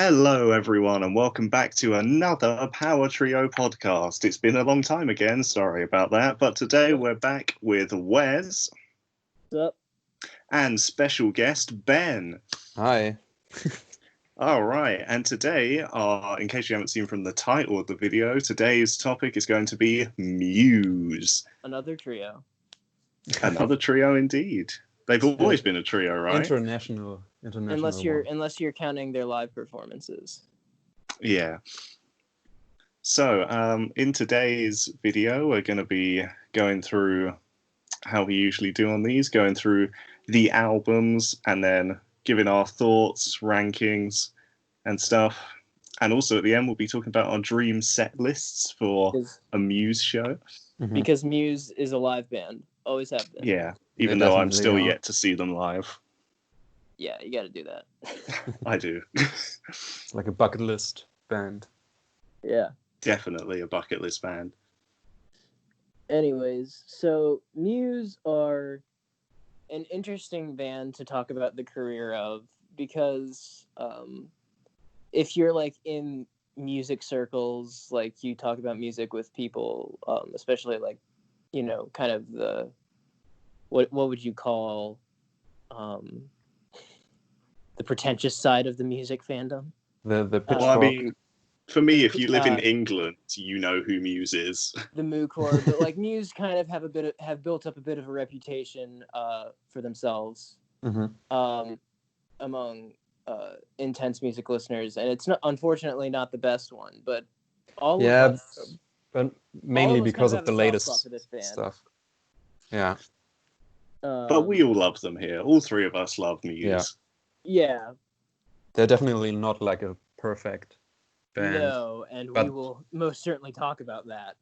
Hello, everyone, and welcome back to another Powertrio podcast. It's been a long time again, sorry about that, but today we're back with Wes What's up? and special guest Ben. Hi. All right, and today, in case you haven't seen from the title of the video, today's topic is going to be Muse. Another trio. Another trio indeed. They've always been a trio, right? International Unless you're counting their live performances. Yeah. So, in today's video, we're going to be going through how we usually do on these, going through the albums and then giving our thoughts, rankings, and stuff. And also at the end, we'll be talking about our dream set lists for a Muse show. Because Muse is a live band. Always have been. Yeah, even though I'm still yet to see them live. Yeah, you got to do that. I do. It's like a bucket list band. Yeah. Definitely a bucket list band. Anyways, so Muse are an interesting band to talk about the career of because if you're like in music circles, like you talk about music with people, especially like, you know, kind of the what would you call the pretentious side of the music fandom? The pitchfork. Well, I mean, for me, if you live in England, you know who Muse is. The Moo-core, but like Muse kind of have built up a bit of a reputation for themselves among intense music listeners, and it's unfortunately not the best one, but all of us, but mainly because of the latest stuff. Yeah. But we all love them here. All three of us love Muse. Yeah. They're definitely not like a perfect band. No, and we will most certainly talk about that.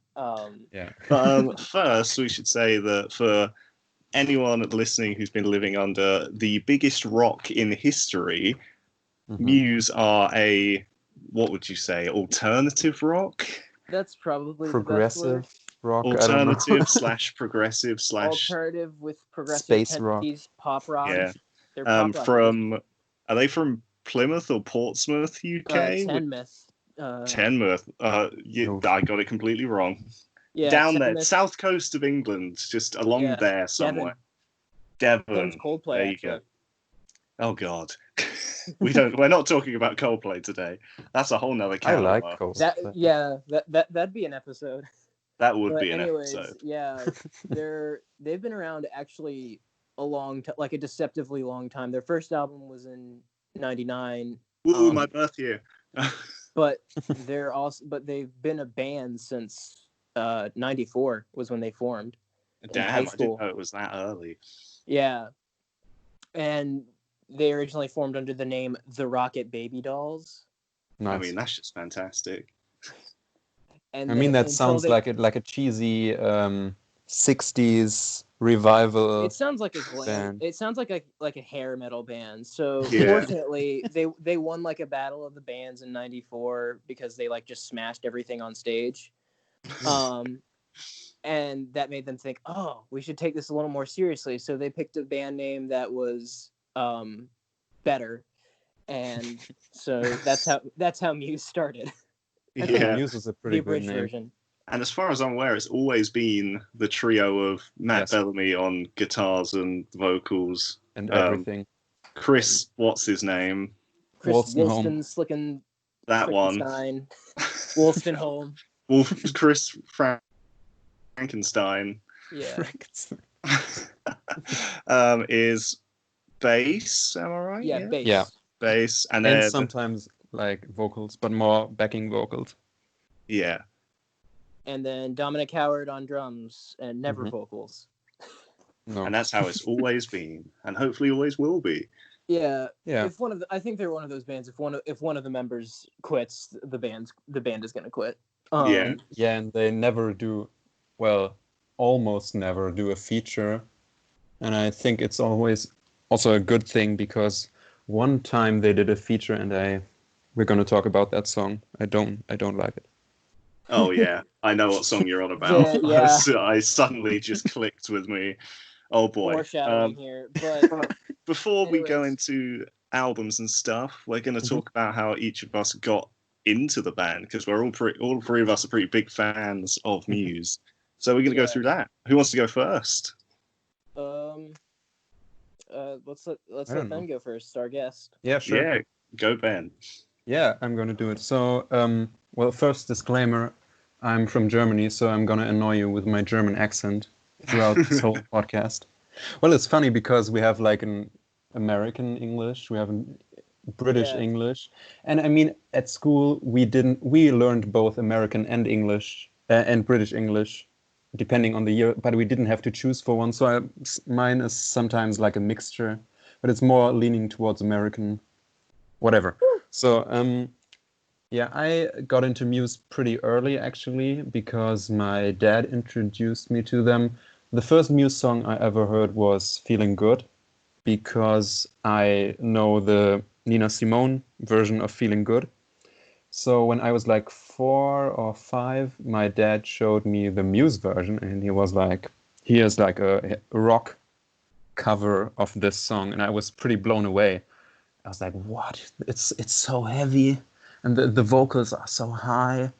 But first, we should say that for anyone listening who's been living under the biggest rock in history, Muse are what would you say, alternative rock? That's probably progressive rock. Alternative / progressive / alternative with progressive space rock, pop rock. Yeah. They're pop rock. Are they from Plymouth or Portsmouth, UK? Tenmouth. Tenmouth. I got it completely wrong. Yeah, down there, south coast of England, just along there somewhere. Devon. Coldplay. There you go. Oh God, we're not talking about Coldplay today. That's a whole nother can. I like Coldplay. That'd be an episode. That would be an episode. Yeah, they've been around actually a long time, like a deceptively long time. Their first album was in '99. Ooh, my birth year. But they've been a band since '94 was when they formed. Damn, I didn't know it was that early. Yeah, and they originally formed under the name The Rocket Baby Dolls. Nice. I mean, that's just fantastic. And I mean, that sounds like a cheesy 60s revival. It sounds like a band. It sounds like a hair metal band. So fortunately, they won like a battle of the bands in '94 because they like just smashed everything on stage, and that made them think, oh, we should take this a little more seriously. So they picked a band name that was better, and so that's how Muse started. I think Muse is a pretty good name. Version. And as far as I'm aware, it's always been the trio of Matt Bellamy on guitars and vocals. And everything. Chris, what's his name? Chris Wolstenholme. Slickin' that one. Wolstenholme. Chris Frankenstein. Yeah. Is bass, am I right? Yeah, bass. Yeah. Bass. And sometimes like vocals, but more backing vocals. Yeah. And then Dominic Howard on drums and never vocals. No. And that's how it's always been, and hopefully always will be. Yeah. If I think they're one of those bands. If one of the members quits, the band is going to quit. And they never do. Well, almost never do a feature, and I think it's always also a good thing because one time they did a feature, and we're going to talk about that song. I don't like it. Oh yeah, I know what song you're on about. Yeah. I suddenly just clicked with me. Oh boy. Foreshadowing here, but before we go into albums and stuff. We're going to Mhm. talk about how each of us got into the band because we're all three of us are pretty big fans of Muse. So we're going to go Yeah. through that. Who wants to go first? Um. Let's I let don't Ben know. go first. Our guest. Yeah, sure. Yeah, go Ben. Yeah, I'm going to do it. So, well, first disclaimer, I'm from Germany, so I'm going to annoy you with my German accent throughout this whole podcast. Well, it's funny because we have like an American English, we have a British Yeah. English, and I mean, at school we learned both American and English and British English, depending on the year, but we didn't have to choose for one. So mine is sometimes like a mixture, but it's more leaning towards American, whatever. So, yeah, I got into Muse pretty early actually because my dad introduced me to them. The first Muse song I ever heard was Feeling Good because I know the Nina Simone version of Feeling Good. So when I was like 4 or 5, my dad showed me the Muse version and he was like, here's like a rock cover of this song. And I was pretty blown away. I was like, what? It's so heavy and the vocals are so high.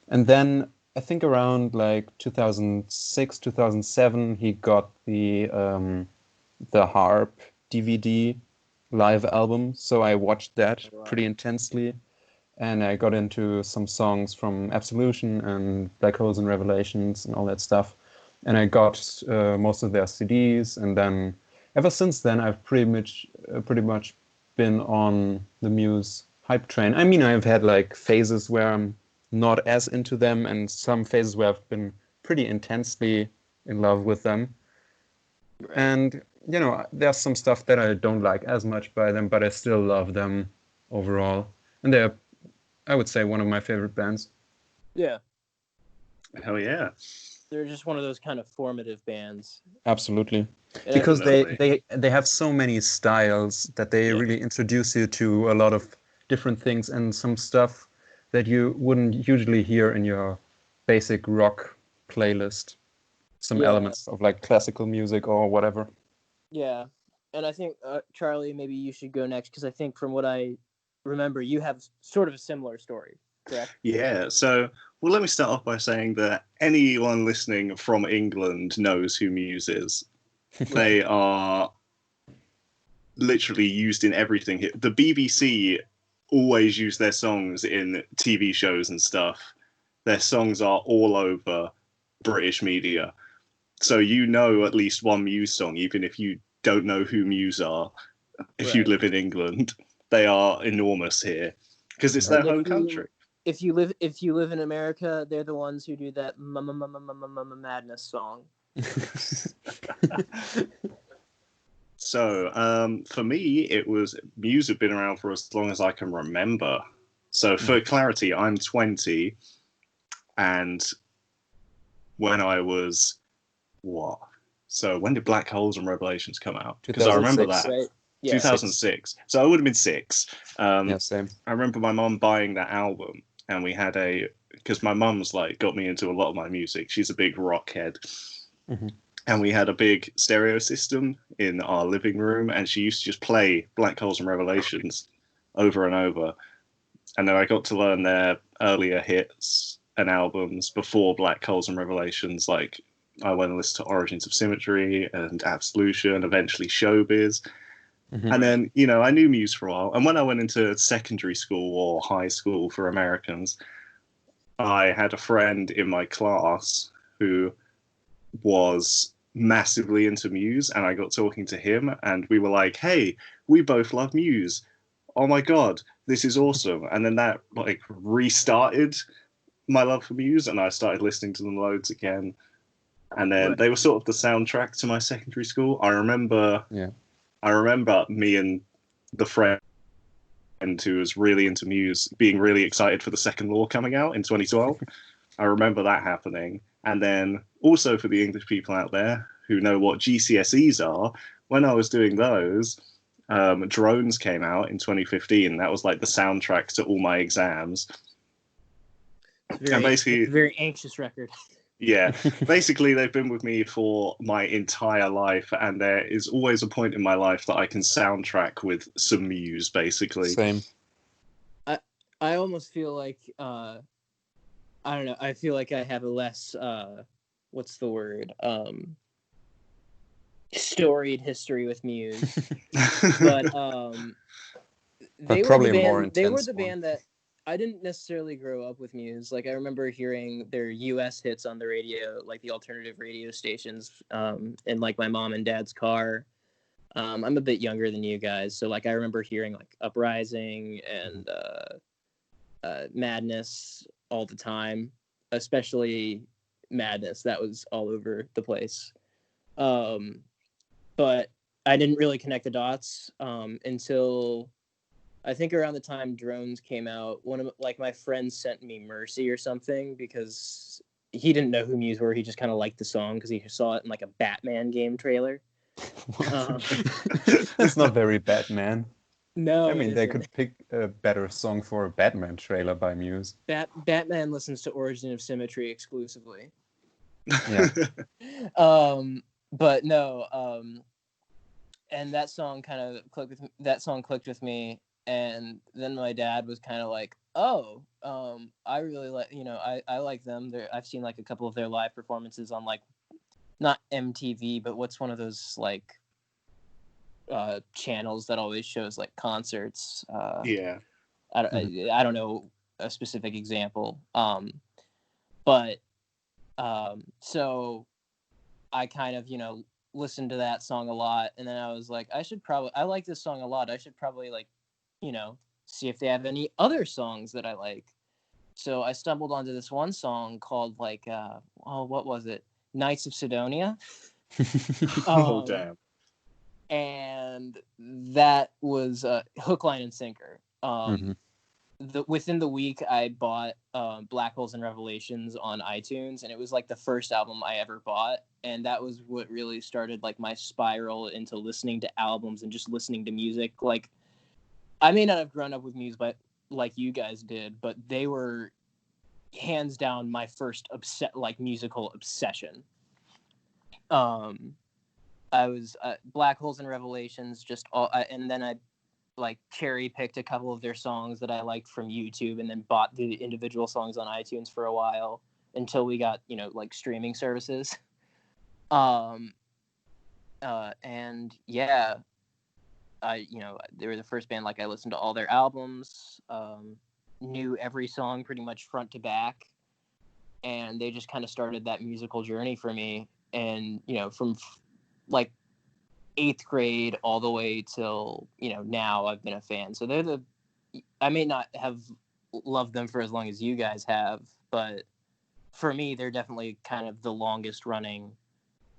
And then I think around like 2006, 2007, he got the Harp DVD live album. So I watched that Wow. pretty intensely. And I got into some songs from Absolution and Black Holes and Revelations and all that stuff. And I got most of their CDs. And then ever since then, I've pretty much been on the Muse hype train. I mean, I've had like phases where I'm not as into them, and some phases where I've been pretty intensely in love with them. Right. And there's some stuff that I don't like as much by them, but I still love them overall. And they're, I would say, one of my favorite bands. Yeah. Hell yeah. They're just one of those kind of formative bands. Absolutely. And Because Definitely. they have so many styles that they Yeah. really introduce you to a lot of different things and some stuff that you wouldn't usually hear in your basic rock playlist. Some Yeah. elements of like classical music or whatever. Yeah. And I think Charlie, maybe you should go next because I think from what I remember, you have sort of a similar story, correct? Yeah, so, well, let me start off by saying that anyone listening from England knows who Muse is. They are literally used in everything here. The BBC always use their songs in TV shows and stuff. Their songs are all over British media. So you know at least one Muse song, even if you don't know who Muse are, if you Right. live in England. They are enormous here because it's their And home country. if you live in America, they're the ones who do that madness song. So for me, it was Muse have been around for as long as I can remember. So for clarity, I'm 20, and when I was what? So when did Black Holes and Revelations come out? Because I remember 2006. that Right? Yeah. 2006. So I would have been 6. Yeah, same. I remember my mum buying that album, and we had because my mum's like got me into a lot of my music. She's a big rock head. Mm-hmm. And we had a big stereo system in our living room, and she used to just play Black Holes and Revelations over and over. And then I got to learn their earlier hits and albums before Black Holes and Revelations. Like I went and listened to Origins of Symmetry and Absolution, eventually Showbiz. Mm-hmm. And then, I knew Muse for a while. And when I went into secondary school or high school for Americans, I had a friend in my class who was massively into Muse, and I got talking to him, and we were like, hey, we both love Muse. Oh my God, this is awesome. And then that like restarted my love for Muse, and I started listening to them loads again. And then Right. they were sort of the soundtrack to my secondary school. I remember me and the friend who was really into Muse being really excited for the second Law coming out in 2012. I remember that happening. And then also for the English people out there who know what GCSEs are, when I was doing those, Drones came out in 2015. That was like the soundtrack to all my exams. It's a very anxious record. Yeah, basically they've been with me for my entire life, and there is always a point in my life that I can soundtrack with some Muse, basically. Same. I almost feel like I don't know. I feel like I have a less what's the word? Storied history with Muse, but they were the probably a more band. They were intense the one. band that I didn't necessarily grow up with Muse. Like I remember hearing their U.S. hits on the radio, like the alternative radio stations, in like my mom and dad's car. I'm a bit younger than you guys, so like I remember hearing like Uprising and Madness all the time, especially Madness. That was all over the place. But I didn't really connect the dots until I think around the time Drones came out. One of like my friends sent me Mercy or something because he didn't know who Muse were. He just kind of liked the song because he saw it in like a Batman game trailer. That's not very Batman. No, I mean, it they isn't. could pick a better song for a Batman trailer by Muse. Batman listens to Origin of Symmetry exclusively. Yeah. But no, and that song kind of clicked with me, and then my dad was kind of like, oh, I really like, I like them. I've seen like a couple of their live performances on like not MTV, but what's one of those like channels that always shows like concerts. Yeah. I don't know a specific example, but so I kind of listened to that song a lot, and then I was like, I like this song a lot. I should probably like see if they have any other songs that I like. So I stumbled onto this one song called like what was it? Knights of Sidonia. Oh damn. And that was hook, line, and sinker. Within the week, I bought Black Holes and Revelations on iTunes, and it was like the first album I ever bought, and that was what really started like my spiral into listening to albums and just listening to music. Like, I may not have grown up with Muse, but like you guys did, but they were hands down my first musical obsession. I was Black Holes and Revelations, and then I like cherry picked a couple of their songs that I liked from YouTube, and then bought the individual songs on iTunes for a while until we got like streaming services. And yeah, they were the first band like I listened to all their albums, knew every song pretty much front to back, and they just kind of started that musical journey for me. And from like 8th grade all the way till now I've been a fan. So I may not have loved them for as long as you guys have, but for me they're definitely kind of the longest running,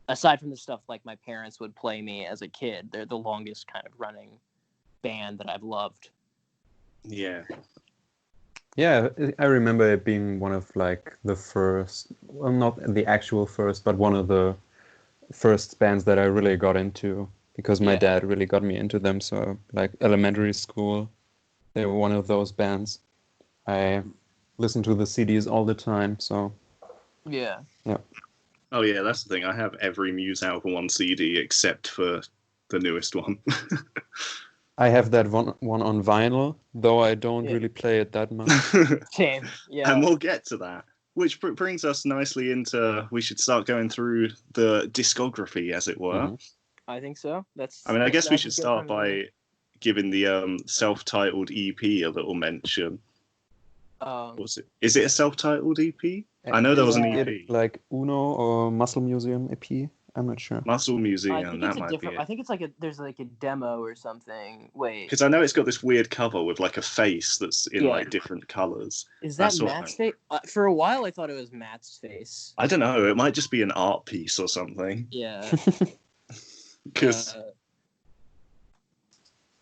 aside from the stuff like my parents would play me as a kid. They're the longest kind of running band that I've loved. Yeah, I remember it being one of like the first, well, not the actual first, but one of the first bands that I really got into, because my dad really got me into them. So like elementary school, they were one of those bands. I listened to the CDs all the time. So yeah. Oh yeah, that's the thing. I have every Muse album on CD except for the newest one. I have that one on vinyl, though I don't really play it that much. Same. Yeah. And we'll get to that. Which brings us nicely into, we should start going through the discography, as it were. Mm-hmm. I think so. I guess we should start by giving the self-titled EP a little mention. What's it? Is it a self-titled EP? I know there was an EP. Like Uno or Muscle Museum EP? I'm not sure. Muscle Museum, that might be it. I think it's like there's like a demo or something. Wait. Because I know it's got this weird cover with like a face that's in like different colors. Is that Matt's face? For a while, I thought it was Matt's face. I don't know. It might just be an art piece or something. Yeah. Because.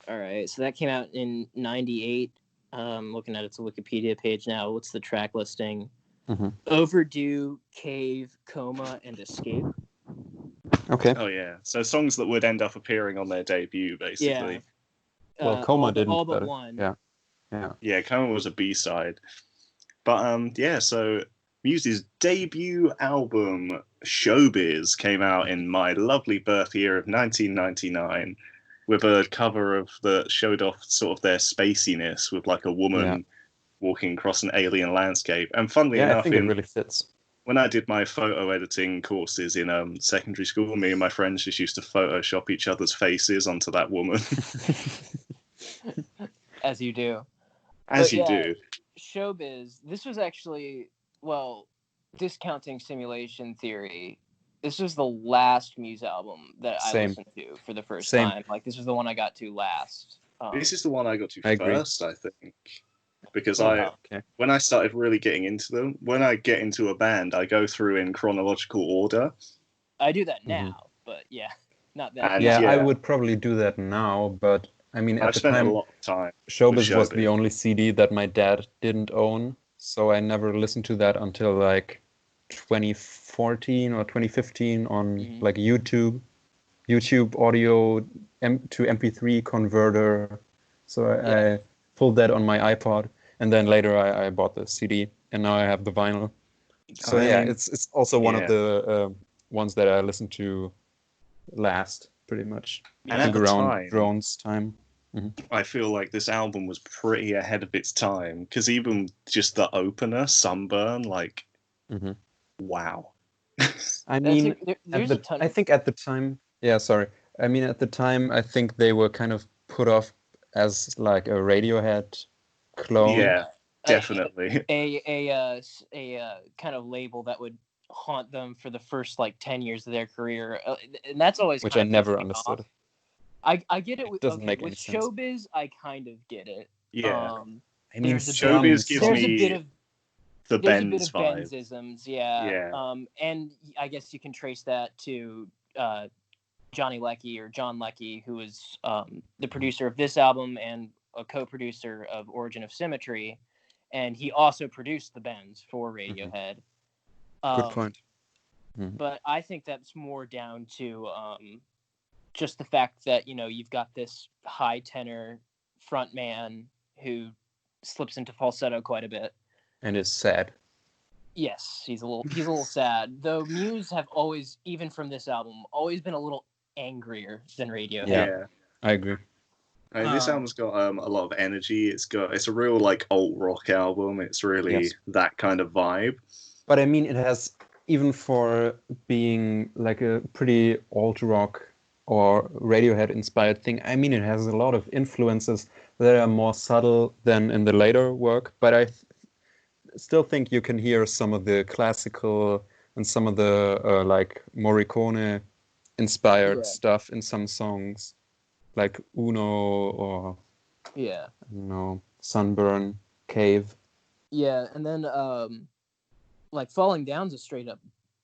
All right. So that came out in '98. Looking at its Wikipedia page now. What's the track listing? Mm-hmm. Overdue, Cave, Coma, and Escape. Okay. Oh yeah. So songs that would end up appearing on their debut, basically. Yeah. Well, Coma didn't. All but one. Yeah. Yeah, Coma was a B-side. But yeah, so Muse's debut album, Showbiz, came out in my lovely birth year of 1999 with a cover that showed off sort of their spaciness with like a woman walking across an alien landscape. And funnily I enough, think it really fits. when I did my photo editing courses in secondary school, me and my friends just used to Photoshop each other's faces onto that woman. As you do. As you do. Showbiz, this was actually, well, discounting Simulation Theory, this was the last Muse album that I listened to for the first time. Like, this was the one I got to last. This is the one I got to first, I think. Because when I started really getting into them, when I get into a band, I go through in chronological order. I do that now, but not that. And I would probably do that now, but I mean, at the time, a lot of time. Showbiz was the only CD that my dad didn't own, so I never listened to that until like 2014 or 2015 on like YouTube audio to MP3 converter. So I pulled that on my iPod, and then later I bought the CD, and now I have the vinyl. So it's also one of the ones that I listened to last, pretty much. And I think around Drone's time. I feel like this album was pretty ahead of its time, because even just the opener, Sunburn, like, wow. I mean, I think at the time, I mean, at the time, I think they were kind of put off as like a Radiohead clone. Yeah, definitely. A kind of label that would haunt them for the first like 10 years of their career, and that's always which I never understood. I get it with sense. Showbiz. I kind of get it. Yeah, I mean, Showbiz gives me the Benz vibe. Benzisms, and I guess you can trace that to Johnny Leckie, or John Leckie, who is the producer of this album and a co-producer of Origin of Symmetry, and he also produced the Benz for Radiohead. Good point. But I think that's more down to just the fact that, you know, you've got this high tenor front man who slips into falsetto quite a bit. And is sad. Yes, he's a little sad. Though Muse have always, even from this album, always been a little angrier than Radiohead. Yeah, I agree. I mean, this album's got a lot of energy. It's a real like alt rock album. It's really that kind of vibe. But I mean, it has, even for being like a pretty alt rock or Radiohead inspired thing, I mean, it has a lot of influences that are more subtle than in the later work. But I still think you can hear some of the classical and some of the like Morricone inspired stuff in some songs, like Uno or Sunburn, Cave. Yeah, and then like Falling Down's a straight up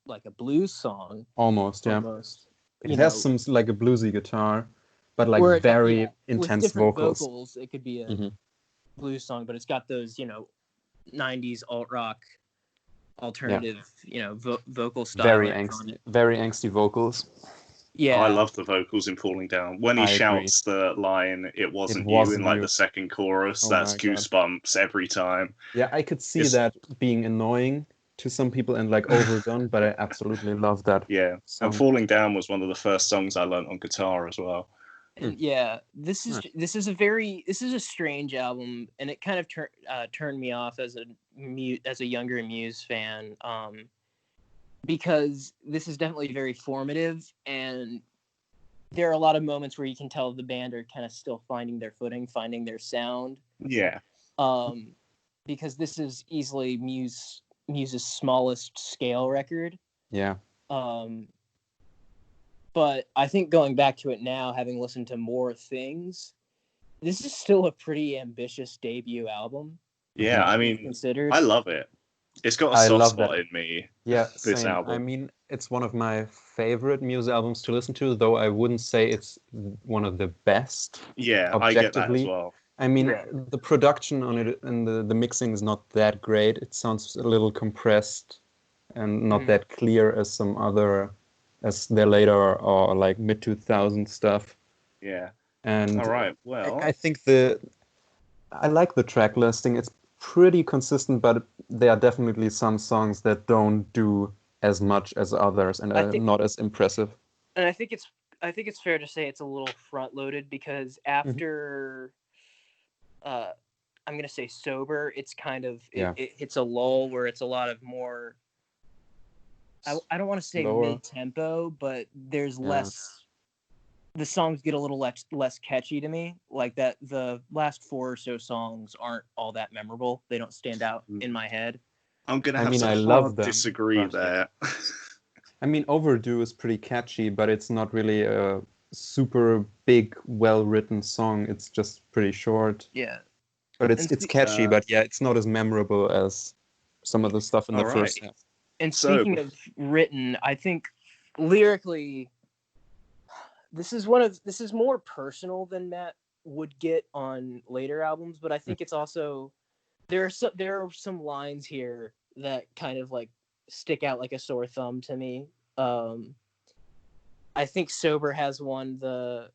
like a blues song. Almost. It has some like a bluesy guitar, but like very intense with vocals. It could be a blues song, but it's got those, 90s alt rock alternative, vocal style. Very angsty vocals. Yeah, I love the vocals in Falling Down. When he shouts the line, it wasn't you, in like the second chorus, that's goosebumps every time. Yeah, I could see that being annoying to some people and like overdone, but I absolutely love that. Yeah, and Falling Down was one of the first songs I learned on guitar as well. And this is a strange album, and it kind of turned me off as a younger Muse fan, because this is definitely very formative, and there are a lot of moments where you can tell the band are kind of still finding their footing, finding their sound. Yeah. Because this is easily Muse's smallest scale record. Yeah. But I think going back to it now, having listened to more things, this is still a pretty ambitious debut album. Yeah, I mean, considered. I love it. It's got a soft spot in me. Yeah, this same. album. I mean, it's one of my favorite Muse albums to listen to, though I wouldn't say it's one of the best. Yeah, I get that as well. I mean, the production on it and the mixing is not that great. It sounds a little compressed and not that clear as some other, as their later or like mid-2000s stuff. Yeah. And all right, well, I think I like the track listing. It's pretty consistent, but there are definitely some songs that don't do as much as others and are not as impressive. And I think it's fair to say it's a little front loaded because after I'm gonna say Sober, it's kind of it hits a lull where it's a lot of more. I don't want to say mid tempo, but there's less. The songs get a little less catchy to me. Like that, the last 4 or so songs aren't all that memorable. They don't stand out in my head. I'm gonna have I to love them, disagree there. I mean, Overdue is pretty catchy, but it's not really a super big, well-written song. It's just pretty short. Yeah. But it's catchy, but it's not as memorable as some of the stuff in the first half. And speaking of written, I think lyrically, this is more personal than Matt would get on later albums, but I think it's also there are some lines here that kind of like stick out like a sore thumb to me. I think Sober has one, the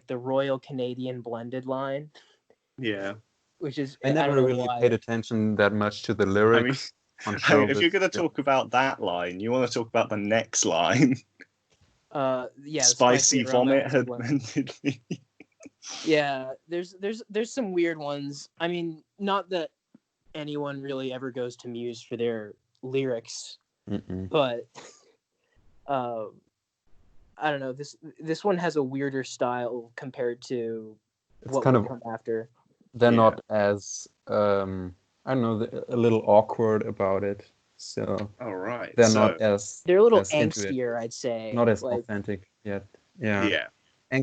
Royal Canadian blended line. Yeah. Which is I never really paid attention that much to the lyrics. If you're going to talk about that line, you want to talk about the next line. Spicy vomit had blended me. Yeah, there's some weird ones. I mean, not that anyone really ever goes to Muse for their lyrics, but I don't know. This one has a weirder style compared to what kind of come after. They're not as I don't know, a little awkward about it. So they're not as they're a little angstier, I'd say. Not as authentic yet. Yeah.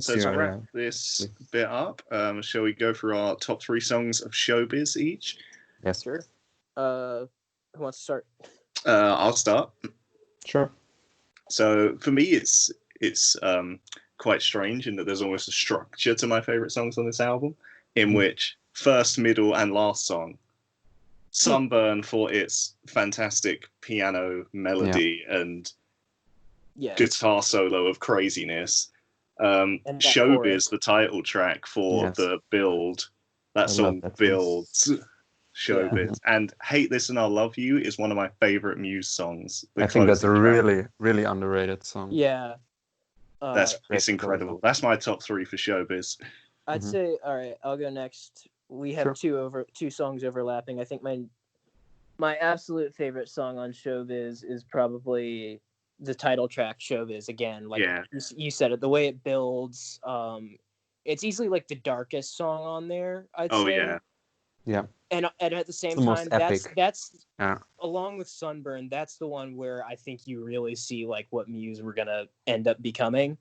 So to wrap this bit up, shall we go through our top 3 songs of Showbiz each? Yes. Sure. Who wants to start? I'll start. Sure. So for me, it's quite strange in that there's almost a structure to my favorite songs on this album, in which first, middle, and last song, Sunburn for its fantastic piano melody and guitar solo of craziness. Showbiz, the title track for the build, that song builds Showbiz. And Hate This and I'll Love You is one of my favorite Muse songs. I think that's a really, really underrated song. Yeah. It's incredible. That's my top 3 for Showbiz. I'd say, all right, I'll go next. We have two songs overlapping. I think my absolute favorite song on Showbiz is probably the title track, Showbiz. Again, like you said it, the way it builds, it's easily like the darkest song on there, I'd say. Yeah. And at the same time, that's along with Sunburn, that's the one where I think you really see like what Muse were gonna end up becoming.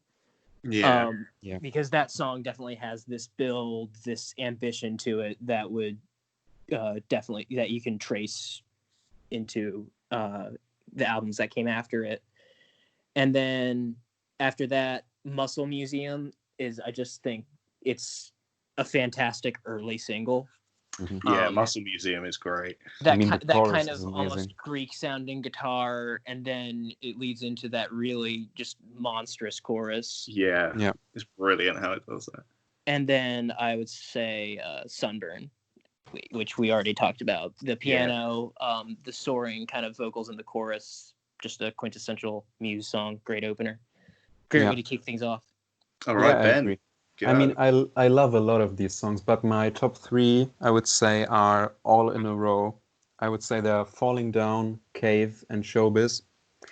Because that song definitely has this build, this ambition to it that would definitely that you can trace into the albums that came after it. And then after that, Muscle Museum I just think it's a fantastic early single. Muscle Museum is great. That kind of almost Greek-sounding guitar, and then it leads into that really just monstrous chorus. Yeah, it's brilliant how it does that. And then I would say Sunburn, which we already talked about. The piano, the soaring kind of vocals in the chorus, just a quintessential Muse song. Great opener. Great way to kick things off. All right, Ben. I mean, I love a lot of these songs, but my top 3, I would say, are all in a row. I would say they're Falling Down, Cave, and Showbiz.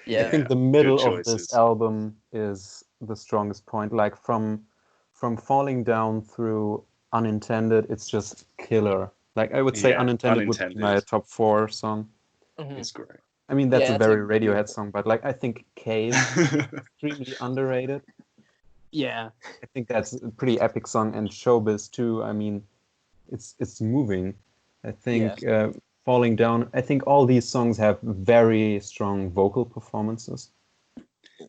I think the middle of this album is the strongest point. Like from Falling Down through Unintended, it's just killer. Like I would say Unintended would be my top 4 song. It's great. I mean, that's a very Radiohead song, but like I think Cave is extremely underrated. Yeah, I think that's a pretty epic song, and Showbiz too. I mean, it's moving. I think Falling Down. I think all these songs have very strong vocal performances.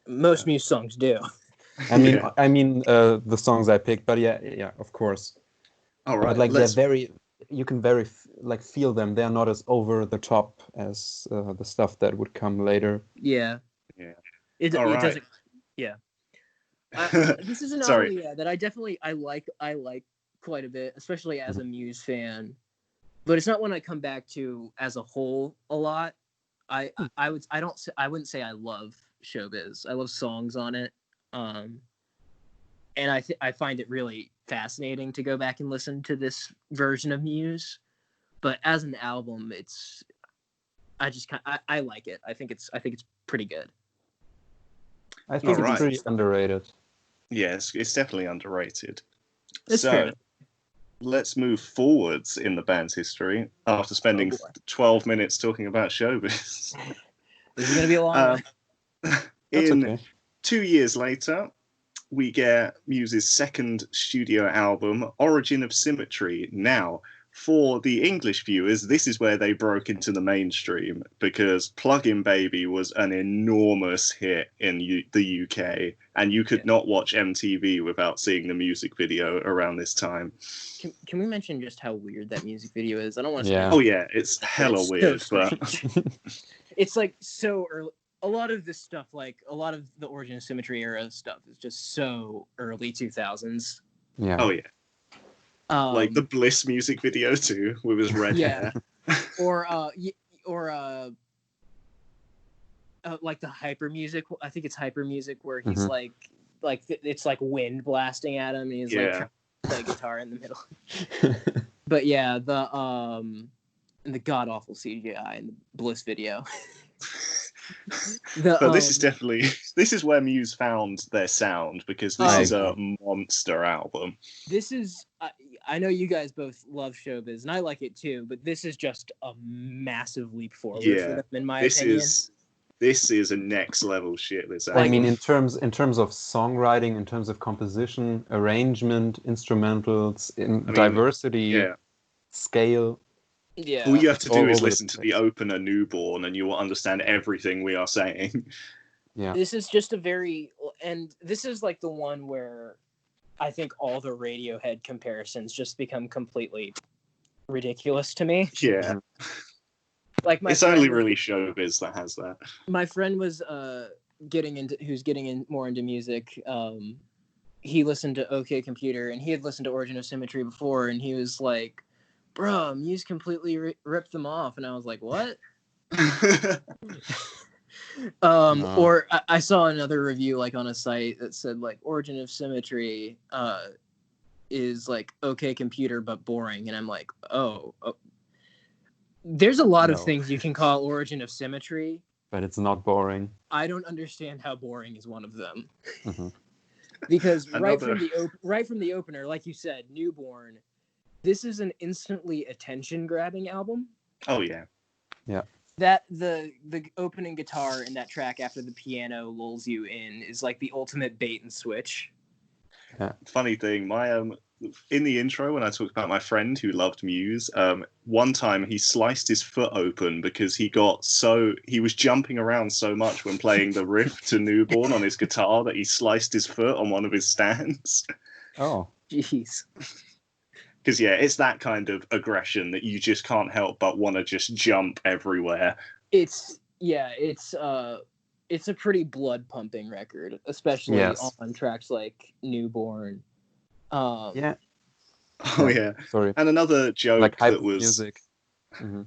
Most Muse songs do. I mean, the songs I picked, but yeah, of course. All right, but like they're very. You can very feel them. They're not as over the top as the stuff that would come later. Yeah. It doesn't. Yeah. This is an album that I like quite a bit, especially as a Muse fan. but it's not one I come back to as a whole a lot. I wouldn't say I love Showbiz. I love songs on it, and I find it really fascinating to go back and listen to this version of Muse. But as an album, I like it. I think it's pretty good. I think it's Alright. pretty underrated. Yes, it's definitely underrated. That's So fair. let's move forwards in the band's history after spending Oh, boy. 12 minutes talking about Showbiz. This is gonna be a long one. That's In okay. 2 years later, we get Muse's second studio album, Origin of Symmetry. Now, for the English viewers, this is where they broke into the mainstream because Plug-in Baby was an enormous hit in the UK, and you could not watch MTV without seeing the music video around this time. Can we mention just how weird that music video is? I don't want to. Yeah. Oh yeah, it's hella It's so weird, strange. but It's like so early. A lot of this stuff, like a lot of the Origin of Symmetry era stuff, is just so early 2000s. Yeah. oh yeah, like the Bliss music video too, with his red Yeah. hair. or like the hyper music. I think it's hyper music where he's Mhm. it's like wind blasting at him, and he's like Yeah. trying to play guitar in the middle. But yeah, the god awful CGI in the Bliss video. But this is where Muse found their sound, because this I is a monster album. This is I know you guys both love Showbiz, and I like it too, but this is just a massive leap forward for Yeah, them, in my this opinion. is a next level shit. This album. I mean, in terms of songwriting, in terms of composition, arrangement, instrumentals, diversity, yeah. scale. Yeah. All you have to All do is over the listen to the place. opener Newborn, and you will understand everything we are saying. Yeah. This is just and this is like the one where I think all the Radiohead comparisons just become completely ridiculous to me. Yeah, Like it's only really Showbiz that has that. my friend was who's getting more into music. He listened to OK Computer, and he had listened to Origin of Symmetry before, and he was like, "Bro, Muse completely ripped them off," and I was like, "What?" No. Or I saw another review like on a site that said like Origin of Symmetry is like OK Computer but boring, and I'm like, oh. There's a lot of No. things you can call Origin of Symmetry. But it's not boring. I don't understand how boring is one of them. Mhm. Because Another- right from the opener, like you said, Newborn, this is an instantly attention grabbing album. Oh yeah. That the opening guitar in that track after the piano lulls you in is like the ultimate bait and switch. Funny thing, my in the intro when I talked about my friend who loved Muse, one time he sliced his foot open because he was jumping around so much when playing the riff to Newborn on his guitar that he sliced his foot on one of his stands. Oh. Jeez. Because yeah, it's that kind of aggression that you just can't help but want to just jump everywhere. It's a pretty blood pumping record, especially Yes. on tracks like Newborn. Yeah. Oh yeah. Sorry. And another joke Like hype that was music. Mhm.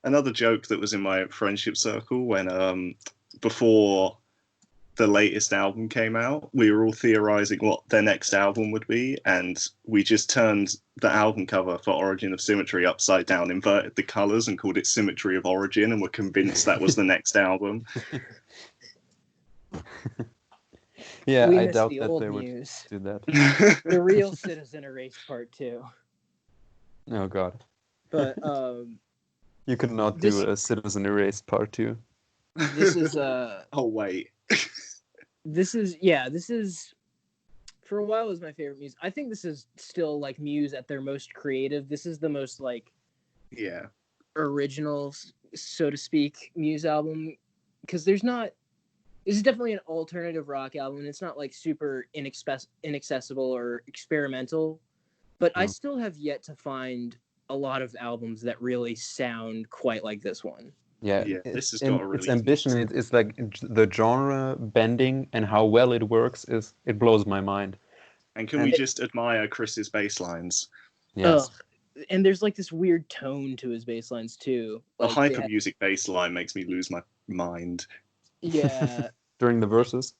another joke that was in my friendship circle when before the latest album came out, we were all theorizing what their next album would be, and we just turned the album cover for Origin of Symmetry upside down, inverted the colors, and called it Symmetry of Origin, and were convinced that was the next album. Yeah, We I miss doubt the that old they would Muse. do that. The real Citizen Erased Part 2. Oh god. But You could not This- do a Citizen Erased Part 2. this is Oh wait. this is for a while was my favorite Muse. I think this is still like Muse at their most creative. This is the most like Yeah. original, so to speak, Muse album, because this is definitely an alternative rock album, and it's not like super inaccessible or experimental, but I still have yet to find a lot of albums that really sound quite like this one. Yeah, Yeah, this has in got a its really ambition. It's like the genre bending and how well it works it blows my mind. And can we just admire Chris's bass lines? Yes. Ugh. and there's like this weird tone to his bass lines too. The Like hyper music bass line makes me lose my mind. yeah, During the verses.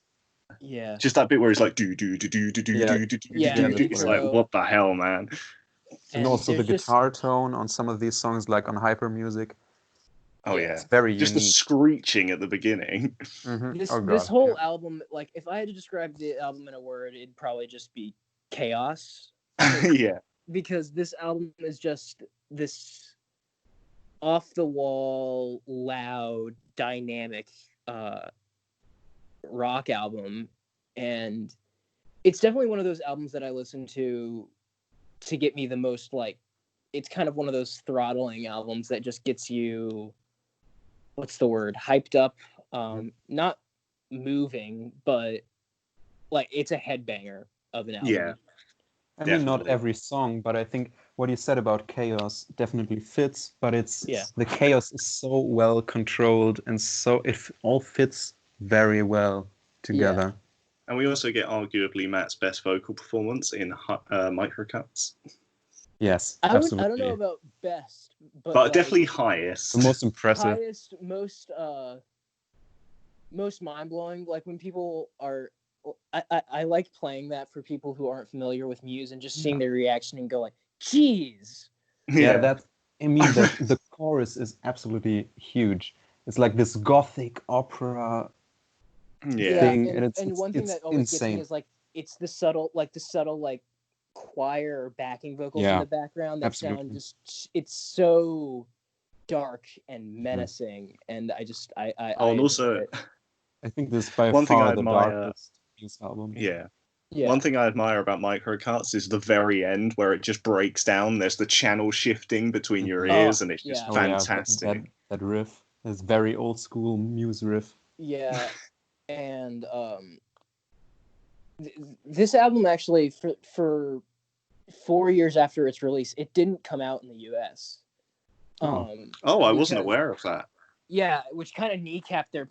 yeah, Just that bit where it's like do do do do do do Yeah. do do do Yeah, do the do. It's like, intro. what the hell, man? And also the there's just guitar tone on some of these songs, like on Hyper Music. Oh Yeah. yeah, It's very just the unique. screeching at the beginning. this Oh, this God, whole yeah. album. Like, if I had to describe the album in a word, it'd probably just be chaos. Yeah, Because this album is just this off the wall, loud, dynamic rock album, and it's definitely one of those albums that I listen to get me the most, like, it's kind of one of those throttling albums that just gets you, what's the word, hyped up, not moving, but like it's a headbanger of an album. yeah. I mean, not Definitely. every song, but I think what you said about chaos definitely fits. But it's Yeah. the chaos is so well controlled, and so it all fits very well together. And we also get arguably Matt's best vocal performance in Microcuts, Yes, I don't know absolutely. about best, but but like, definitely highest. The most impressive. highest, most mind blowing. Like, when people are, I like playing that for people who aren't familiar with Muse and just seeing their reaction and go like, "Geez." Yeah, that I mean the chorus is absolutely huge. It's like this gothic opera Yeah. thing, and and one thing it's that always gets me insane. is like it's the subtle like choir or backing vocals in Yeah, the background that sound absolutely. just, it's so dark and menacing, and I Oh, and adore also, it. I think this is by one thing far I the admire, darkest Muse album. yeah. Yeah. One thing I admire about Microcuts is the very end where it just breaks down. There's the channel shifting between your ears, and it's just Oh yeah, fantastic. that riff is very old school Muse riff. Yeah, and this album actually, for 4 years after its release, it didn't come out in the US. Oh. I wasn't Because, aware of that. yeah, which kind of kneacapped their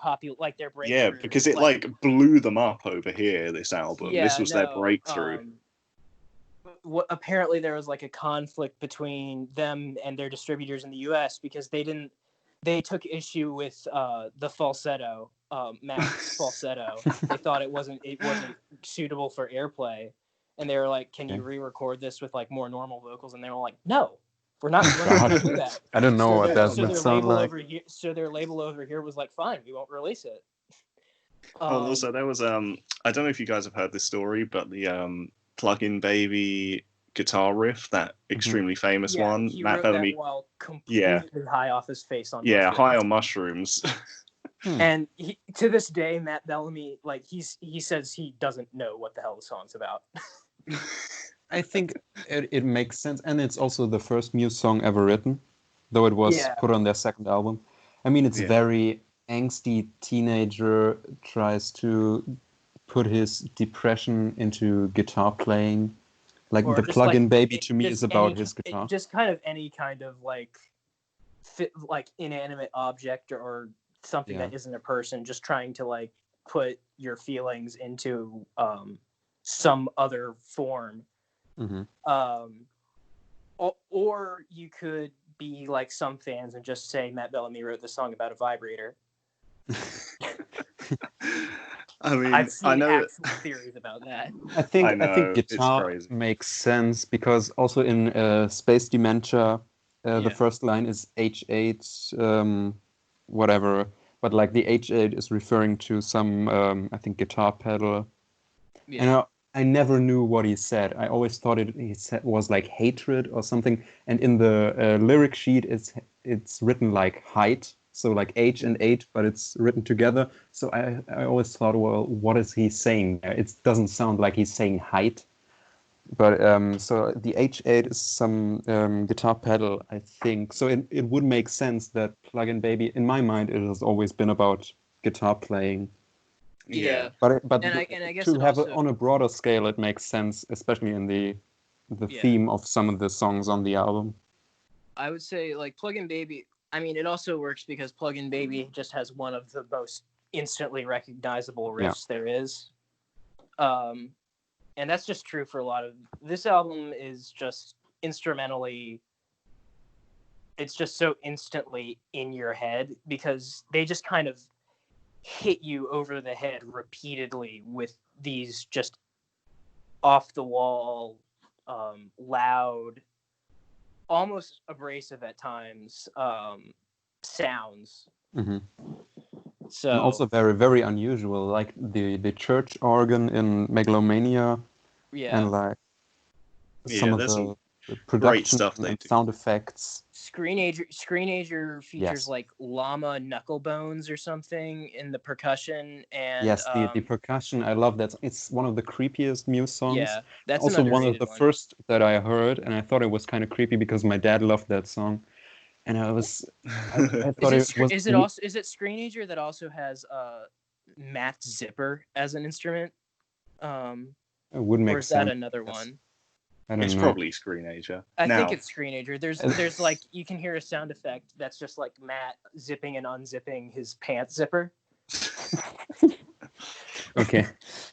their breakthrough. Yeah, because it like blew them up over here. This album, yeah, this was their breakthrough. Apparently there was like a conflict between them and their distributors in the US because they took issue with the falsetto, Matt's falsetto. They thought it wasn't suitable for airplay, and they were like, "Can you re-record this with like more normal vocals?" And they were like, "No, we're not going to do that." I don't know what that would sound like. So their label over here was like, "Fine, we won't release it." Also, there was I don't know if you guys have heard this story, but the Plug-in Baby guitar riff, that extremely famous one, he Matt wrote Bellamy, that while completely high off his face on mushrooms. high on mushrooms. And to this day, Matt Bellamy, like, he says he doesn't know what the hell the song's about. I think it makes sense, and it's also the first Muse song ever written, though it was put on their second album. I mean, it's very angsty teenager, tries to put his depression into guitar playing. Like, Or the just, Plug-in like, Baby to me is about his guitar. Just kind of any kind of like inanimate object or something that isn't a person, just trying to like put your feelings into some other form. Or you could be like some fans and just say Matt Bellamy wrote the song about a vibrator. I mean, I've seen I know actual theories about that. I think it's guitar crazy. makes sense because also in Space Dementia, the first line is H8, whatever. But like the H8 is referring to some, I think, guitar pedal. Yeah. And I never knew what he said. I always thought he was like hatred or something. And in the lyric sheet, it's written like height. So like H and 8, but it's written together. So I always thought, well, what is he saying there? It doesn't sound like he's saying height. But so the H8 is some guitar pedal, I think. So it would make sense that Plug-in Baby, in my mind, it has always been about guitar playing. Yeah. But I guess to have it on a broader scale, it makes sense, especially in the theme of some of the songs on the album. I would say like Plug-in Baby, I mean, it also works because Plug-in Baby just has one of the most instantly recognizable riffs there is. And that's just true for a lot of this album is just instrumentally it's just so instantly in your head because they just kind of hit you over the head repeatedly with these just off the wall, loud, almost abrasive at times sounds. Mm-hmm. So And also very, very unusual, like the church organ in Megalomania, yeah, and like some Yeah, of there's some the great production stuff they and do. sound effects. Screenager features Yes. like llama knuckle bones or something in the percussion, and Yes, the percussion, I love that. It's one of the creepiest Muse songs. yeah, that's Also an one of underrated the one. first that I heard, and I thought it was kind of creepy because my dad loved that song, and I thought it was. Is it Screenager that also has Matt Zipper as an instrument? It would make Or is that sense. another Yes. one? I don't It's know. probably Screenager. I Now, think it's Screenager. There's like you can hear a sound effect that's just like Matt zipping and unzipping his pants zipper. Okay.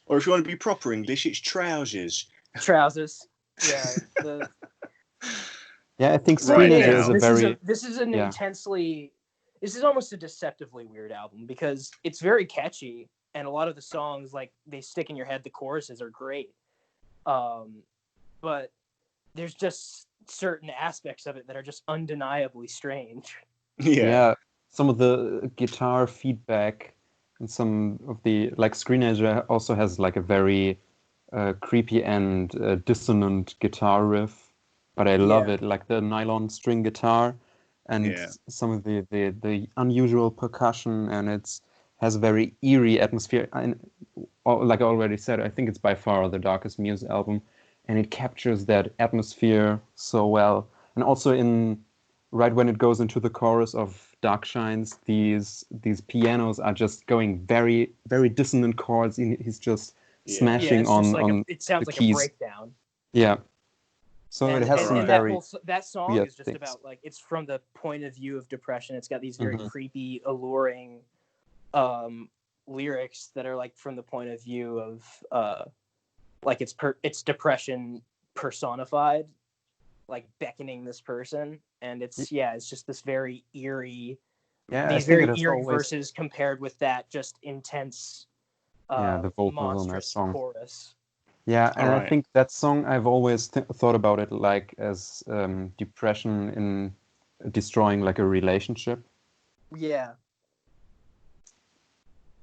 or if you want to be proper English, it's trousers. Trousers. Yeah. Yeah, I think Right Screenager now. is a very. This is an yeah. intensely. This is almost a deceptively weird album because it's very catchy and a lot of the songs like they stick in your head. The choruses are great, but there's just certain aspects of it that are just undeniably strange. Yeah, some of the guitar feedback and some of the like Screenager also has like a very creepy and dissonant guitar riff, but I love Yeah. it, like the nylon string guitar and some of the unusual percussion, and it's has a very eerie atmosphere. And like I already said, I think it's by far the darkest Muse album, and it captures that atmosphere so well. And also in right when it goes into the chorus of Dark Shines, these pianos are just going very, very dissonant chords. He's just smashing on it sounds the like keys. a breakdown. Yeah. So and, it has some very that song weird is just things. about like it's from the point of view of depression. It's got these very Mhm. creepy, alluring lyrics that are like from the point of view of like it's depression personified, like beckoning this person, and it's just this very eerie. Yeah, These very eerie verses compared with that just intense, the vocals on that monstrous song. chorus. Yeah, and I think that song I've always thought about it like as depression in destroying like a relationship. Yeah.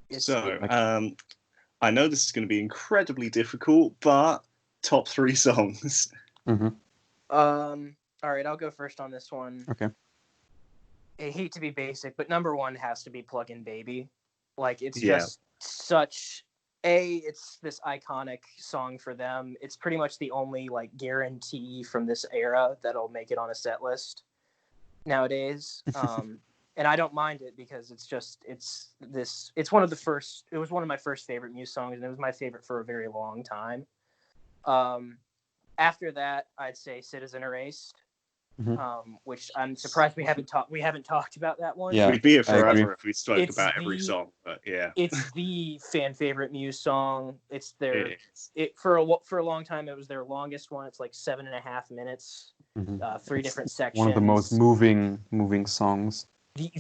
I know this is going to be incredibly difficult, but top 3 songs. Mm-hmm. All right, I'll go first on this one. Okay. I hate to be basic, but number 1 has to be Plug-in Baby. Like it's just such it's this iconic song for them. It's pretty much the only like guarantee from this era that'll make it on a set list nowadays. And I don't mind it because it's one of the first. It was one of my first favorite Muse songs, and it was my favorite for a very long time. After that, I'd say Citizen Erased, which I'm surprised we haven't talked about that one. Yeah, we'd be here forever if we spoke about every song. But yeah, it's the fan favorite Muse song. It's for a long time. It was their longest one. It's like 7.5 minutes, 3 different sections. One of the most moving songs.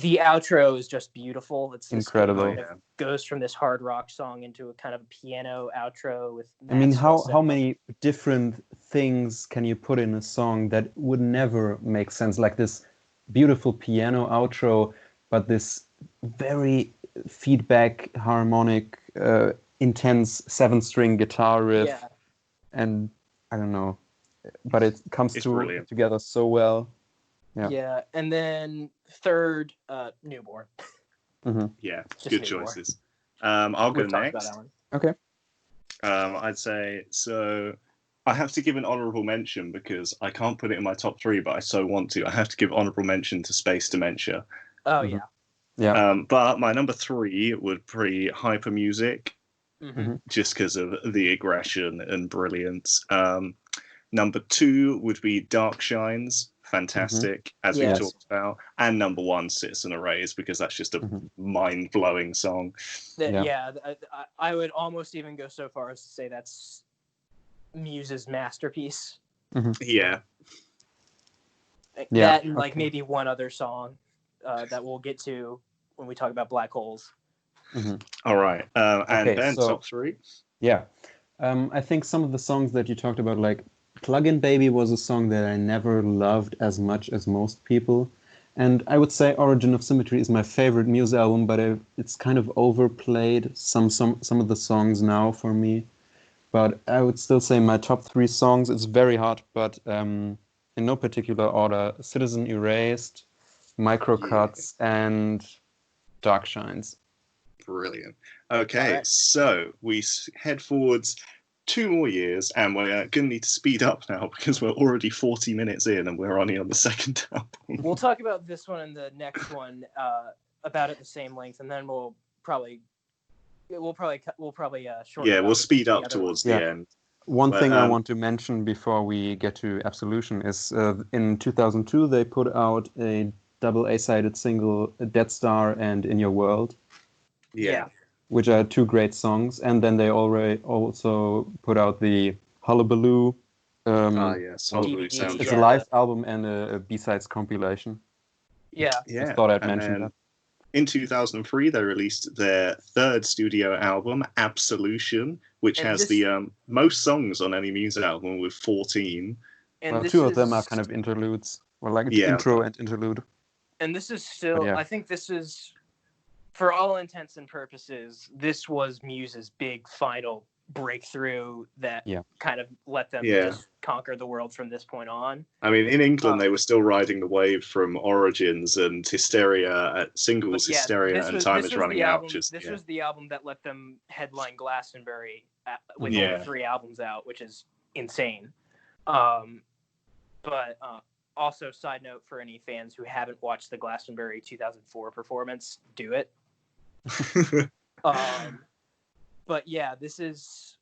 The outro is just beautiful. It's incredible. It goes from this hard rock song into a kind of piano outro with. I mean, how many different things can you put in a song that would never make sense? Like this beautiful piano outro, but this very feedback, harmonic, intense 7-string guitar riff, and I don't know, but it comes together so well. Yeah, and then third, Newborn. Yeah, good choices. I'll go next. Okay. I'd say so. I have to give an honourable mention because I can't put it in my top 3, but I so want to. I have to give honourable mention to Space Dementia. Oh yeah. But my number 3 would be Hyper Music, just because of the aggression and brilliance. Number 2 would be Dark Shines, fantastic, as we talked about. And number 1, Citizen Erased, because that's just a mind-blowing song. I would almost even go so far as to say that's Muse's masterpiece. Yeah. Yeah, That and like okay. maybe one other song that we'll get to when we talk about black holes. All right. And Okay, Ben, so- top three? Yeah. I think some of the songs that you talked about, like Plug-in Baby was a song that I never loved as much as most people. And I would say Origin of Symmetry is my favorite Muse album, but it's kind of overplayed some of the songs now for me. But I would still say my top three songs, it's very hard, but in no particular order, Citizen Erased, Microcuts, and Dark Shines. Brilliant. Okay, Alright. so we head forwards 2 more years, and we're going to need to speed up now because we're already 40 minutes in and we're only on the second album. We'll talk about this one and the next one about at the same length, and then we'll probably shorten. Yeah, it we'll up speed up the other towards one. the end. One But, thing I want to mention before we get to Absolution is in 2002 they put out a double A-sided single, Dead Star and In Your World, Yeah. which are two great songs. And then they already also put out the Hullabaloo. Yes. Hullabaloo DVD, It's soundtrack. a live album and a B-sides compilation. Yeah. Yeah. Just thought I'd And mention then that. in 2003, they released their third studio album, Absolution, which And has this- the most songs on any Muse album with 14. And Well, this two is, of them are kind of interludes, or like Yeah. intro and interlude. And this is still. Yeah. I think this is, for all intents and purposes, this was Muse's big final breakthrough that kind of let them just conquer the world from this point on. I mean, in England, they were still riding the wave from Origins and Hysteria, singles Hysteria and Time is Running Out. This was the album that let them headline Glastonbury with Yeah. only 3 albums out, which is insane. But also, side note for any fans who haven't watched the Glastonbury 2004 performance, do it. But yeah, this was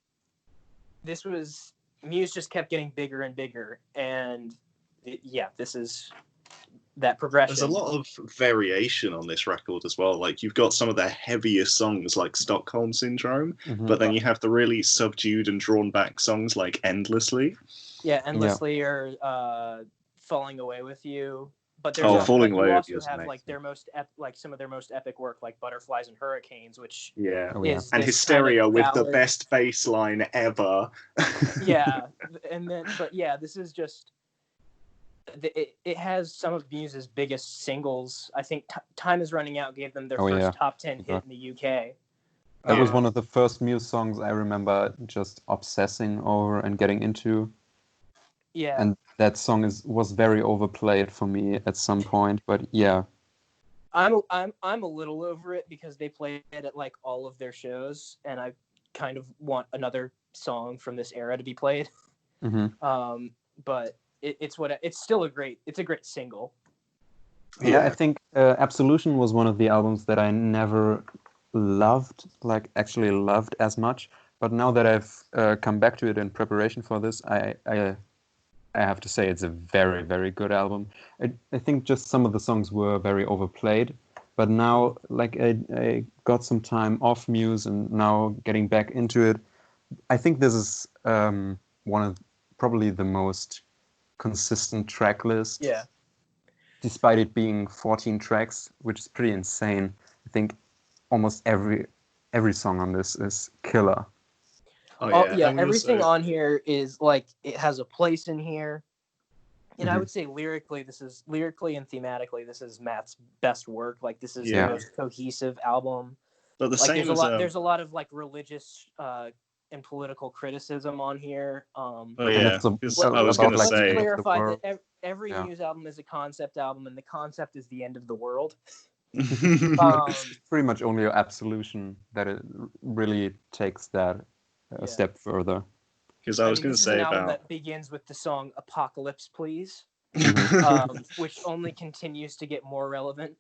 Muse just kept getting bigger and bigger, and this is that progression. There's a lot of variation on this record as well. Like, you've got some of their heaviest songs like Stockholm Syndrome, but then you have the really subdued and drawn back songs like Endlessly. Yeah, Endlessly or Falling Away with You. But there's Falling Away you with also You is have amazing. like some of their most epic work, like Butterflies and Hurricanes, which And is this Hysteria kind of with the ballad. best bass line ever. And then this is just it has some of Muse's biggest singles. I think Time is Running Out gave them their first top 10 hit in the UK. That was one of the first Muse songs I remember just obsessing over and getting into. Yeah. And that song was very overplayed for me at some point, but yeah. I'm a little over it because they played it at like all of their shows, and I kind of want another song from this era to be played. But it's still a great single. Yeah, I think Absolution was one of the albums that I never loved as much. But now that I've come back to it in preparation for this, I have to say it's a very, very good album. I think just some of the songs were very overplayed, but now like I got some time off Muse and now getting back into it. I think this is one of probably the most consistent track lists. Yeah. Despite it being 14 tracks, which is pretty insane. I think almost every song on this is killer. Everything on here is like it has a place in here, and I would say lyrically and thematically, this is Matt's best work. Like this is the most cohesive album. But there's a lot of like religious and political criticism on here. I was going to say, let's clarify that every Muse album is a concept album, and the concept is the end of the world. Pretty much only Absolution that it really takes that a step further. Because I was going to say an album that begins with the song "Apocalypse, Please," which only continues to get more relevant.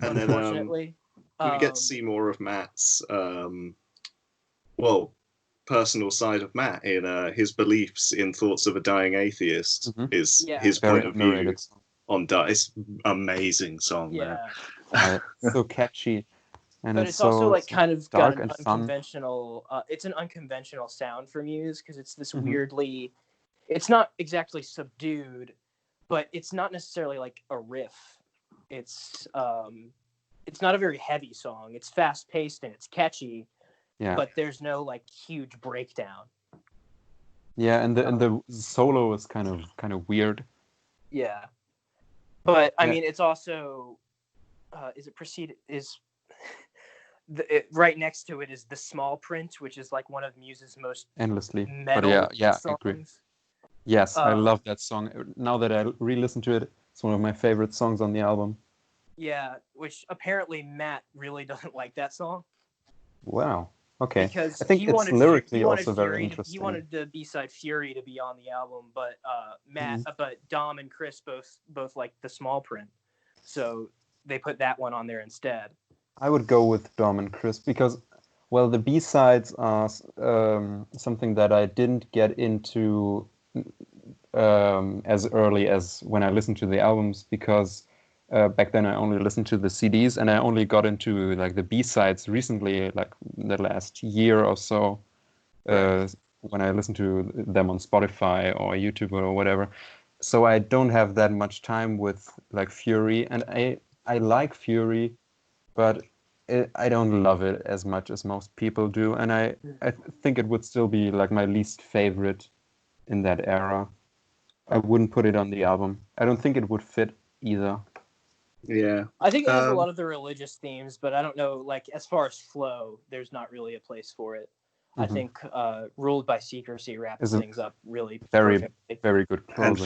And unfortunately, we get to see more of Matt's personal side of Matt in his beliefs in Thoughts of a Dying Atheist is his point of view on It's amazing song, man. So catchy. And but it's also like kind of dark got an unconventional. It's an unconventional sound for Muse because it's this weirdly. It's not exactly subdued, but it's not necessarily like a riff. It's not a very heavy song. It's fast paced and it's catchy, Yeah. but there's no like huge breakdown. Yeah, and the solo is kind of weird. Yeah, but I Yeah. mean, it's also right next to it is The Small Print, which is like one of Muse's most Endlessly. metal But yeah, I agree. songs. Yes, I love that song. Now that I re-listen to it, it's one of my favorite songs on the album. Yeah, which apparently Matt really doesn't like that song. Wow. Okay. Because I think he it's wanted lyrically also very interesting. He wanted the B-side Fury to be on the album, but but Dom and Chris both like The Small Print, so they put that one on there instead. I would go with Dom and Chris because, well, the B-sides are something that I didn't get into as early as when I listened to the albums, because back then I only listened to the CDs, and I only got into like the B-sides recently, like the last year or so, when I listened to them on Spotify or YouTube or whatever. So I don't have that much time with like Fury, and I like Fury, but I don't love it as much as most people do, and I think it would still be like my least favorite in that era. I wouldn't put it on the album. I don't think it would fit either. Yeah. I think it has a lot of the religious themes, but I don't know, like, as far as flow, there's not really a place for it. I think Ruled by Secrecy wraps things up really perfectly. Very good closer. And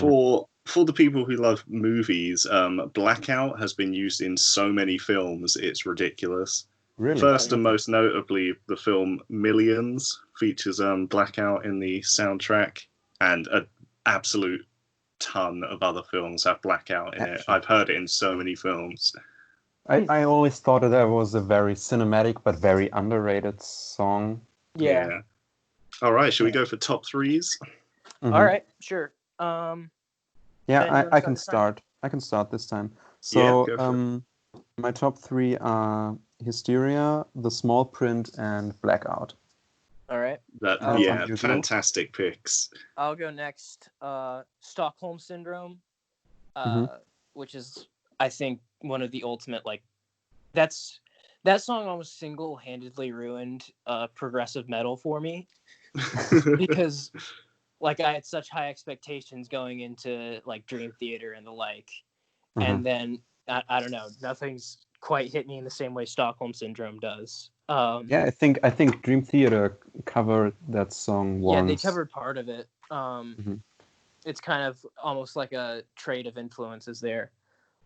for the people who love movies, Blackout has been used in so many films, it's ridiculous. Really? First and most notably, the film Millions features Blackout in the soundtrack, and an absolute ton of other films have Blackout in it. I've heard it in so many films. I always thought that was a very cinematic but very underrated song. Yeah. All right, shall we go for top threes? All right, sure. Yeah, I can start. I can start this time. So my top three are Hysteria, The Small Print, and Blackout. All right. Fantastic picks. I'll go next. Stockholm Syndrome, which is, I think, one of the ultimate, like, that song almost single-handedly ruined progressive metal for me because, like, I had such high expectations going into like Dream Theater and the like, and then I don't know, nothing's quite hit me in the same way Stockholm Syndrome does. Yeah, I think Dream Theater covered that song once. Yeah, they covered part of it. It's kind of almost like a trade of influences there.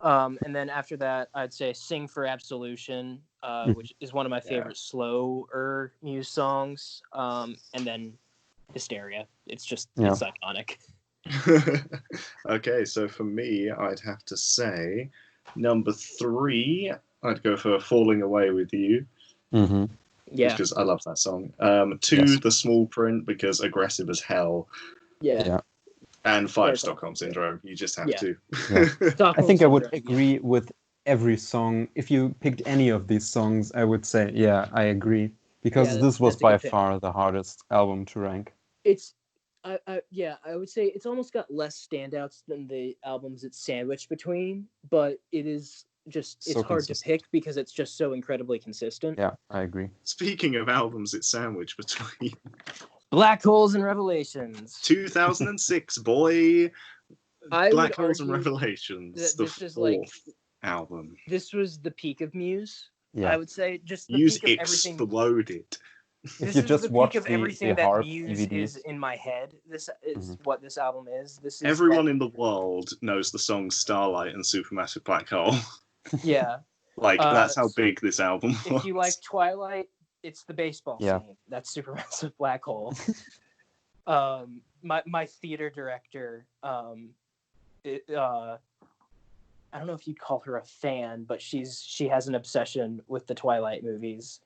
And then after that, I'd say Sing for Absolution, which is one of my favorite slower Muse songs. And then Hysteria. It's iconic. Okay, so for me, I'd have to say number 3, I'd go for Falling Away with You. Yeah. Because I love that song. 2, The Small Print, because aggressive as hell. Yeah. And 5, Stockholm Syndrome. You just have to. I think I would agree with every song. If you picked any of these songs, I would say, yeah, I agree. Because this was by far the hardest album to rank. I would say it's almost got less standouts than the albums it's sandwiched between, but it is just, it's hard to pick because it's just so incredibly consistent. Yeah, I agree. Speaking of albums it's sandwiched between, Black Holes and Revelations. 2006, boy. Black Holes and Revelations, the fourth album. This was the peak of Muse. Yeah. I would say just the Muse peak of everything. Exploded. If you just watch everything the that Harp Muse DVDs. is in my head. This is what this album is. This is everyone in the world knows the songs Starlight and Supermassive Black Hole. Yeah. That's how big this album was. If you like Twilight, it's the baseball scene. That's Supermassive Black Hole. My theater director, I don't know if you'd call her a fan, but she has an obsession with the Twilight movies.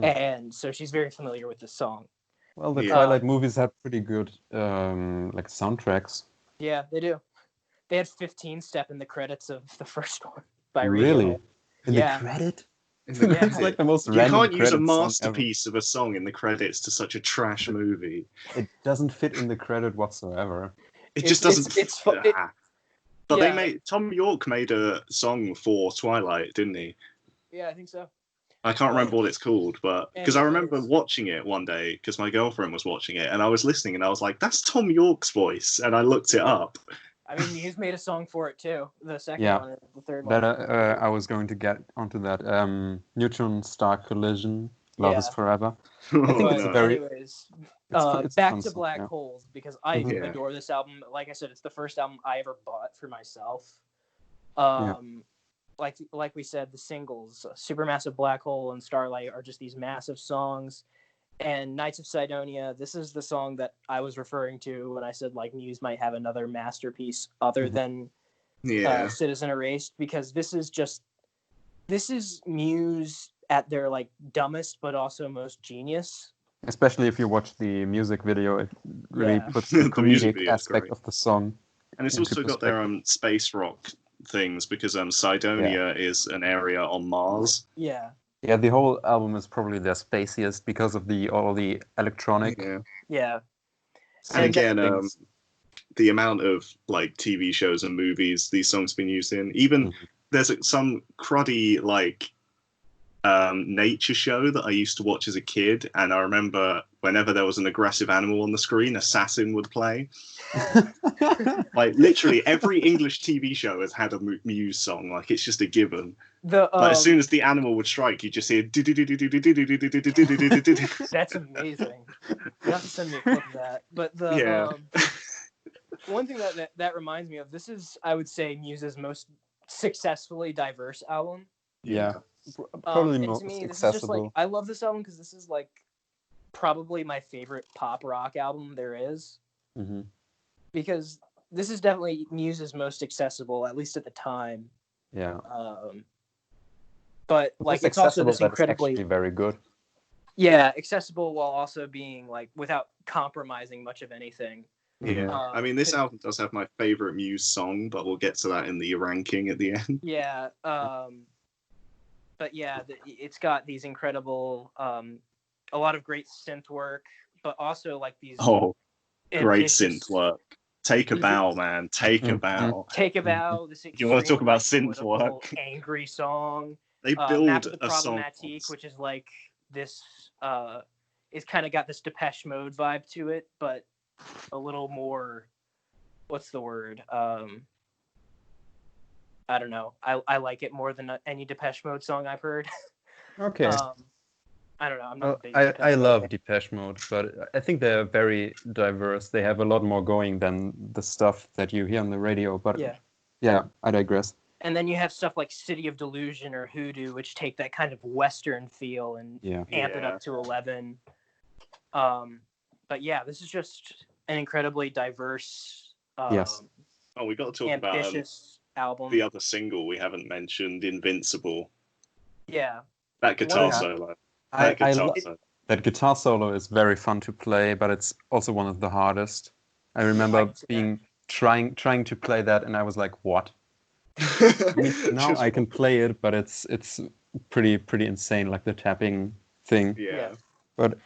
And so she's very familiar with the song. Well, the Twilight movies have pretty good soundtracks. Yeah, they do. They had 15 Step in the credits of the first one by Really? In the credit? It's like the most you random can't use a credit masterpiece of a song in the credits to such a trash movie. It doesn't fit in the credit whatsoever. It just doesn't. But Yeah. they made Tom York made a song for Twilight, didn't he? Yeah, I think so. I can't remember what it's called, but because I remember Anyways. watching it one day because my girlfriend was watching it and I was listening and I was like, "That's Tom York's voice," and I looked it up. I mean, Muse made a song for it too. The second Yeah. one or the third one. That I was going to get onto that. Neutron Star Collision, Love is Yeah. Forever. Oh, I think But it's a no. very anyways, it's back fun to song, Black yeah. Holes because I Mhm. Yeah. adore this album. Like I said, it's the first album I ever bought for myself. Like we said, the singles Supermassive Black Hole and Starlight are just these massive songs. And Knights of Sidonia, this is the song that I was referring to when I said like Muse might have another masterpiece other Mhm. than Yeah. Citizen Erased, because this is Muse at their like dumbest but also most genius. Especially if you watch the music video, it really Yeah. puts the The music comedic video is aspect great. of the song And it's into also got their perspective. space rock things because Sidonia is an area on Mars. Yeah. Yeah, the whole album is probably their spaciest because of all the electronic Yeah. Yeah. And And again, things. the amount of like TV shows and movies these songs been used in. Even there's some cruddy like nature show that I used to watch as a kid, and I remember whenever there was an aggressive animal on the screen, Assassin would play. Like literally every English TV show has had a Muse song. Like it's just a given. the Like as soon as the animal would strike, you just hear. that's amazing. You have to send me a clip of that. But the Yeah. one thing that reminds me of, this is, I would say, Muse's most successfully diverse album. Yeah, probably And most to me, this is just like, accessible. I love this album because this is like probably my favorite pop rock album there is, Mhm. because this is definitely Muse's most accessible, at least at the time. Yeah, But like, it's also accessible, this but it's incredibly actually very good. accessible while also being like without compromising much of anything. Yeah. I mean, this album does have my favorite Muse song, but we'll get to that in the ranking at the end. Yeah. But yeah, it's got these incredible, a lot of great synth work, but also like these Oh, great ambitious- synth work. Take a bow, man. Take a bow. Take a bow. This You want to talk extremely, about like, synth political, work? angry song. They Map build of the a song. Problematique, which is like this, it's kind of got this Depeche Mode vibe to it, but a little more. What's the word? I don't know. I like it more than any Depeche Mode song I've heard. Okay. I don't know. I'm not a big I love fan. Depeche Mode, but I think they're very diverse. They have a lot more going than the stuff that you hear on the radio. But yeah, I digress. And then you have stuff like City of Delusion or Hoodoo, which take that kind of Western feel and amp it up to 11. But yeah, this is just an incredibly diverse, yes. Oh, we got to talk about album. The other single we haven't mentioned, Invincible. Yeah. That guitar solo. That guitar solo is very fun to play, but it's also one of the hardest. I remember trying to play that, and I was like, "What?" I mean, now I can play it, but it's pretty insane, like the tapping thing. Yeah. But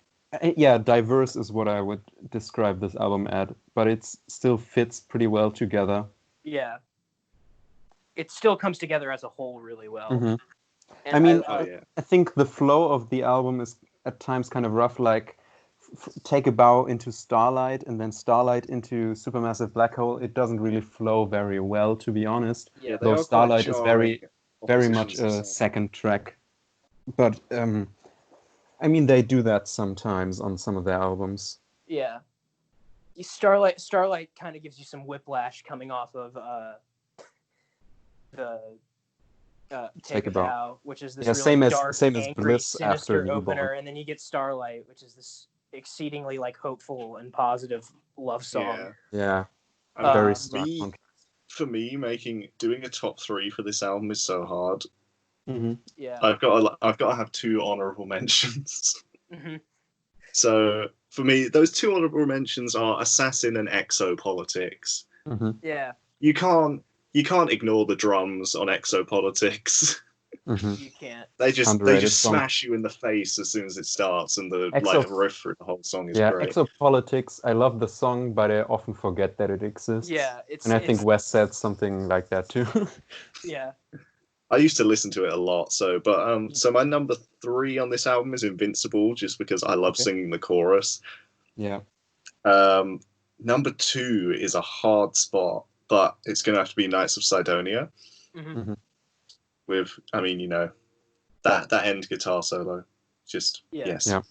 yeah, diverse is what I would describe this album as, but it still fits pretty well together. Yeah. It still comes together as a whole really well. Mm-hmm. I mean, I think the flow of the album is at times kind of rough, like take a bow into Starlight and then Starlight into Supermassive Black Hole. It doesn't really flow very well, to be honest. Yeah, though Starlight is very much a second track. But I mean, they do that sometimes on some of their albums. Yeah. Starlight kind of gives you some whiplash coming off of the Take a Bow, which is this really dark, angry, Bliss sinister after opener, and then you get Starlight, which is this exceedingly like hopeful and positive love song. Yeah. Very for me, doing a top 3 for this album is so hard. Mm-hmm. Yeah, I've got to have 2 honorable mentions. Mm-hmm. So for me, those 2 honorable mentions are Assassin and Exopolitics. Mm-hmm. Yeah, you can't ignore the drums on Exopolitics. You can't. They just Underrated song. smash you in the face as soon as it starts, and the Exo- riff through the whole song is Yeah, great. Exopolitics. I love the song, but I often forget that it exists. Yeah, and I think Wes said something like that too. Yeah. I used to listen to it a lot, so my number 3 on this album is Invincible, just because I love singing the chorus. Yeah. Number 2 is a hard spot, but it's going to have to be Knights of Sidonia. With, I mean, you know, that end guitar solo, just yes. Yeah.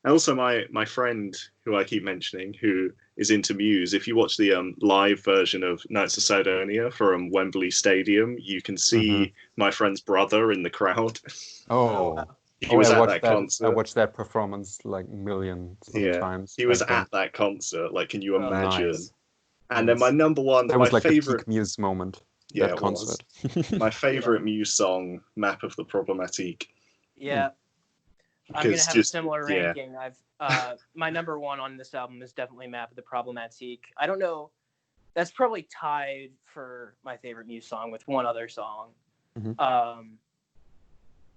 And also my friend who I keep mentioning, who is into Muse, if you watch the live version of Knights of Sidonia from Wembley Stadium, you can see my friend's brother in the crowd. Oh. He was at that concert. I watched that performance like millions of times. He was at that concert. Like, can you imagine? Nice. And then my number 1, that was my like favorite the peak Muse moment. Yeah, that concert. My favorite Muse song, "Map of the Problematique." Yeah. I'm gonna have a similar ranking. My number 1 on this album is definitely "Map of the Problematique." I don't know. That's probably tied for my favorite Muse song with one other song.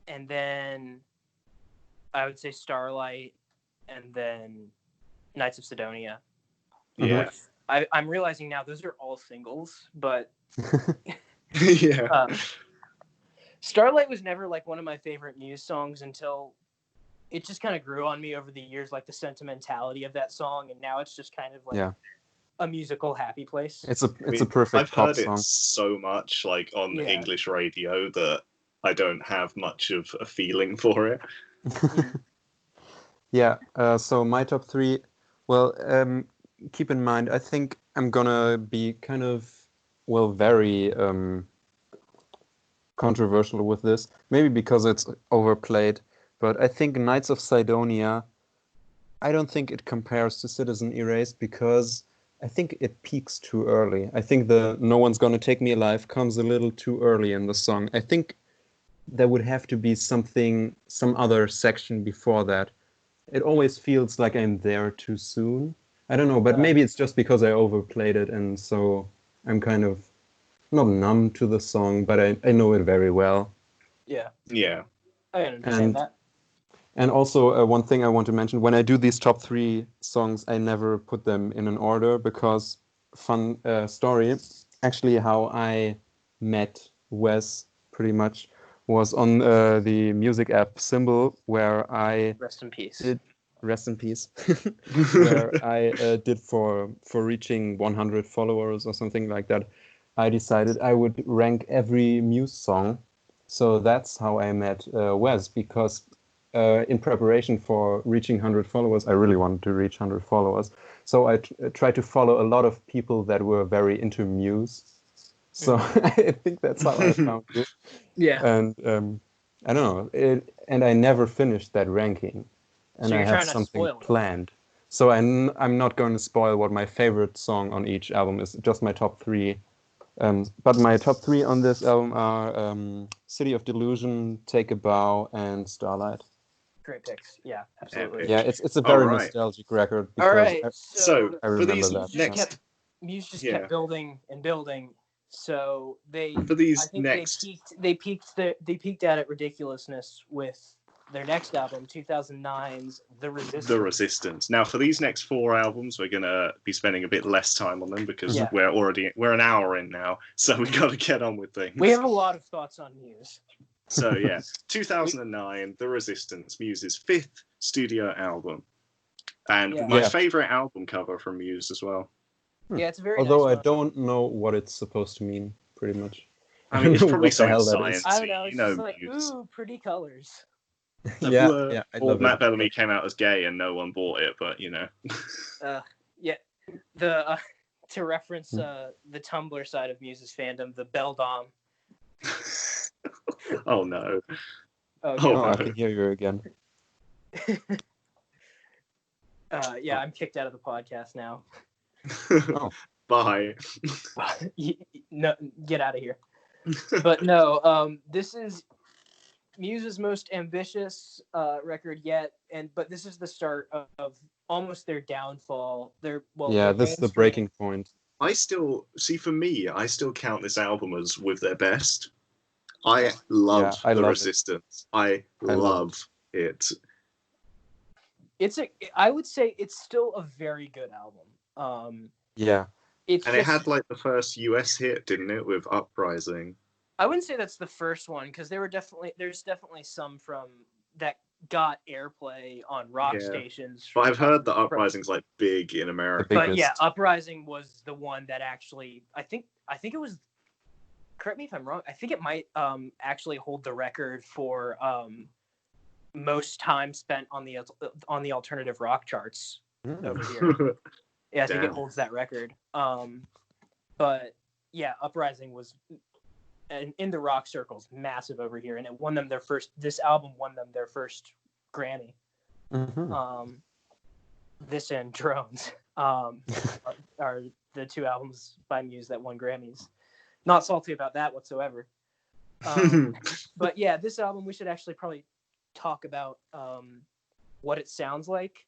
And then I would say "Starlight," and then "Knights of Sidonia." Yeah. I'm realizing now those are all singles, but yeah. "Starlight" was never like one of my favorite Muse songs until it just kind of grew on me over the years, like the sentimentality of that song, and now it's just kind of like a musical happy place. It's a perfect pop song. I've heard it so much, like on English radio, that I don't have much of a feeling for it. Yeah. So my top 3. Well, keep in mind, I think I'm gonna be kind of very controversial with this. Maybe because it's overplayed. But I think Knights of Sidonia, I don't think it compares to Citizen Erased because I think it peaks too early. I think the "No One's Gonna Take Me Alive" comes a little too early in the song. I think there would have to be some other section before that. It always feels like I'm there too soon. I don't know, but maybe it's just because I overplayed it, and so I'm kind of not numb to the song, but I know it very well. Yeah. Yeah. I understand that. And also, one thing I want to mention, when I do these top 3 songs, I never put them in an order because, fun story, actually how I met Wes pretty much was on the music app Symbol, where I... Rest in peace. Rest in peace. Where I did for reaching 100 followers or something like that. I decided I would rank every Muse song. So that's how I met Wes, because in preparation for reaching 100 followers, I really wanted to reach 100 followers. So I tried to follow a lot of people that were very into Muse. So I think that's how I found you. Yeah. And I don't know. And I never finished that ranking. And so I have something planned. So I'm not going to spoil what my favorite song on each album is, just my top 3. But my top 3 on this album are City of Delusion, Take a Bow, and Starlight. Great picks. Yeah, absolutely. Yeah, it's a very nostalgic record. All right. So I remember that. Muse just kept building and building. So they peaked out at ridiculousness with their next album, 2009's The Resistance. The Resistance. Now, for these next 4 albums, we're going to be spending a bit less time on them because we're an hour in now, so we got to get on with things. We have a lot of thoughts on Muse. So, 2009, The Resistance, Muse's 5th studio album. And my favorite album cover from Muse as well. Yeah, it's very Although nice I don't know what it's supposed to mean, pretty much. I mean, it's probably something science. I don't know, it's just like, ooh, pretty colors. Yeah, Matt Bellamy came out as gay and no one bought it, but you know. To reference the Tumblr side of Muse's fandom, the Beldom. Oh no. No. I can hear you again. I'm kicked out of the podcast now. Bye. No, get out of here. But no, this is Muse's most ambitious record yet, but this is the start of almost their downfall. This is the breaking point. For me, I still count this album as with their best. I love I the love Resistance. I I love love it. I would say it's still a very good album. Yeah. It's And it just, had like the first US hit, didn't it, with Uprising? I wouldn't say that's the first one because there's definitely some from that got airplay on rock Yeah. stations. But I've heard that from- Uprising's like big in The America. But yeah, biggest. Uprising was the one that actually I think it was. Correct me if I'm wrong. I think it might actually hold the record for most time spent on the alternative rock charts over here. Yeah, I think it Damn. holds that record. But yeah, Uprising was in the rock circles massive over here, and it won them their first. This album won them their first Grammy. Mhm. This and Drones are the two albums by Muse that won Grammys. Not salty about that whatsoever. But yeah, this album we should actually probably talk about what it sounds like.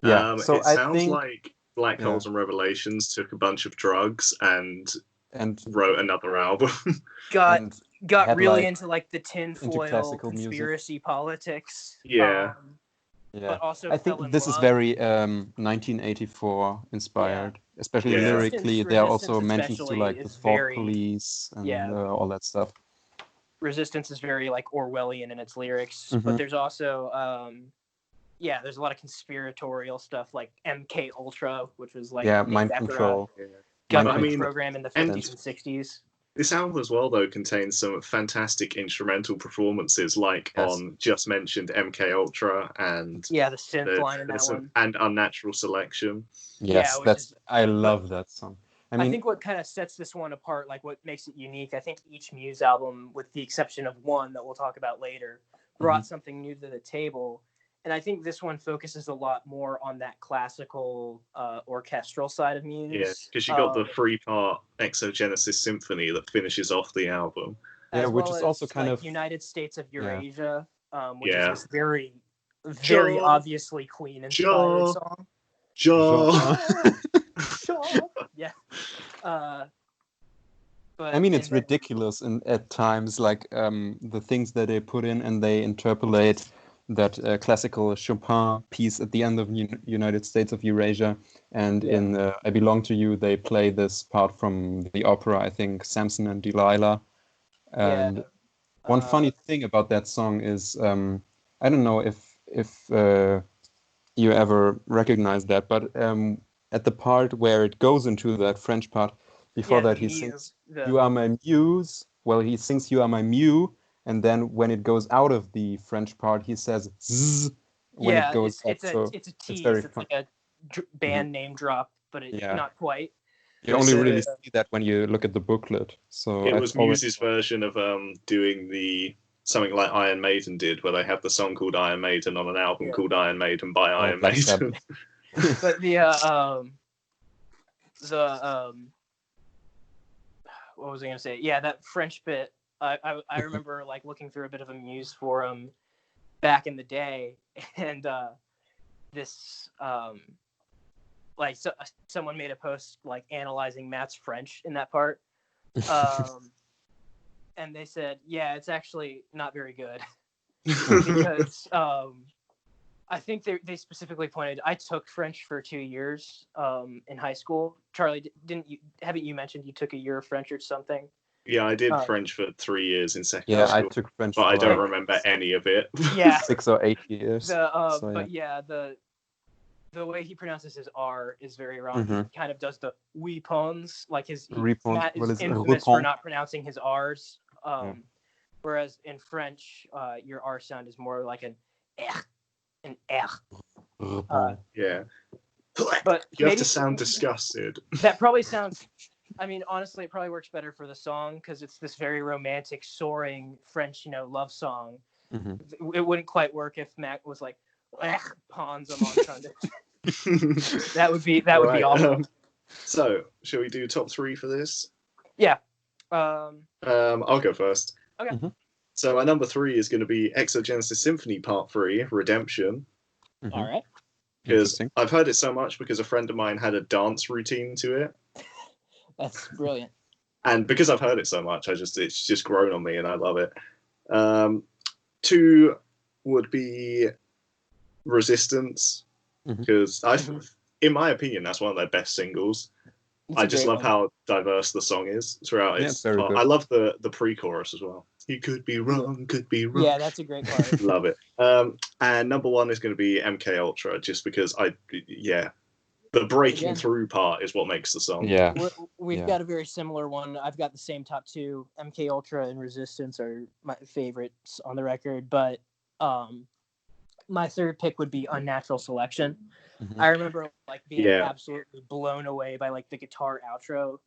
Yeah. So It I sounds think like Black yeah. Holes and Revelations took a bunch of drugs and and wrote another album. Got and got had, really like, into like the tinfoil classical music. conspiracy politics. Yeah. Yeah. But also I fell think in this is love. very 1984 inspired, especially Yeah. lyrically. There are also Resistance mentions to especially like the is Thought very- Police and yeah. all that stuff. Resistance is very like Orwellian in its lyrics, Mhm. but there's also there's a lot of conspiratorial stuff like MK Ultra, which was like Yeah, named mind after control. a government I mean, program in the and- 50s and 60s. This album as well, though, contains some fantastic instrumental performances, like Yes. on just mentioned MK Ultra and Yeah, the synth line in that one. and Unnatural Selection. Yes, which that's is- I love that song. I I mean, think what kind of sets this one apart, like what makes it unique, I think each Muse album, with the exception of one that we'll talk about later, brought something new to the table. And I think this one focuses a lot more on that classical orchestral side of Muse. Yeah, because you got the 3-part Exogenesis Symphony that finishes off the album. Yeah, as which well is as, also kind like, of United States of Yeah. Eurasia, which Yeah. is this very, very Joe. obviously Queen-inspired Joe. song. Jaw. Yeah. But I mean, it's and then- ridiculous at times, like the things that they put in, and they interpolate that classical Chopin piece at the end of United States of Eurasia, and Yeah. in I Belong to You, they play this part from the opera, I think, Samson and Delilah. And one funny thing about that song is, I don't know if you ever recognize that, but at the part where it goes into that French part, before the that he Muse, sings, the- "You are my muse." Well, he sings, "You are my mew," and then when it goes out of the French part, he says "zzz" when it goes up. it's So a tease. very It's fun. like a band name drop, but it's Yeah. not quite. you only It's, really see that when you look at the booklet. So It I've was always- Muse's version of doing something like Iron Maiden did, where they have the song called Iron Maiden on an album Yeah. called Iron Maiden by Iron Black Maiden. Sabbath. But what was I gonna say? Yeah, that French bit. I remember like looking through a bit of a Muse forum back in the day, and this like someone made a post like analyzing Matt's French in that part, and they said, yeah, it's actually not very good because I think they specifically pointed. I took French for 2 years in high school. Charlie, haven't you mentioned you took a year of French or something? Yeah, I did French for 3 years in secondary Yeah, school, I took French, but I for don't like remember any of it. Yeah, 6 or 8 years. But yeah, the way he pronounces his R is very wrong. Mhm. He kind of does the weapons, like Repons, Matt what is is it? infamous for Repons? not pronouncing his R's. Whereas in French, your R sound is more like an R. Yeah. But You have maybe to sound disgusted. that probably sounds. I mean, honestly, it probably works better for the song because it's this very romantic, soaring French, love song. Mhm. It wouldn't quite work if Mac was like, pawns I'm on Sunday. That would be Right, awful. So, shall we do top 3 for this? Yeah. I'll go first. Okay. Mhm. So my number 3 is going to be Exogenesis Symphony Part 3, Redemption. Mhm. All right. Because Interesting. I've heard it so much because a friend of mine had a dance routine to it. That's brilliant. And because I've heard it so much, it's just grown on me, and I love it. 2 would be Resistance, because in my opinion, that's one of their best singles. I just love how diverse the song is throughout its part. I love the pre-chorus as well. You could be wrong, could be wrong. Yeah, that's a great part. Love it. And number 1 is going to be MK Ultra, just because the breaking through part is what makes the song. Yeah, we've got a very similar one. I've got the same top 2. MK Ultra and Resistance are my favorites on the record, but my third pick would be Unnatural Selection. I remember like being absolutely blown away by like the guitar outro.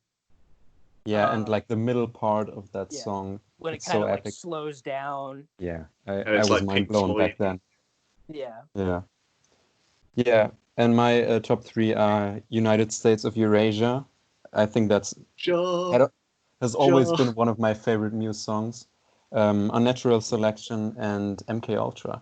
Yeah, and like the middle part of that song, when it kind of like slows down. Yeah, I was like mind blown back then. Yeah. And my top 3 are United States of Eurasia. I think that's has always been one of my favorite Muse songs. Unnatural Selection and MK Ultra.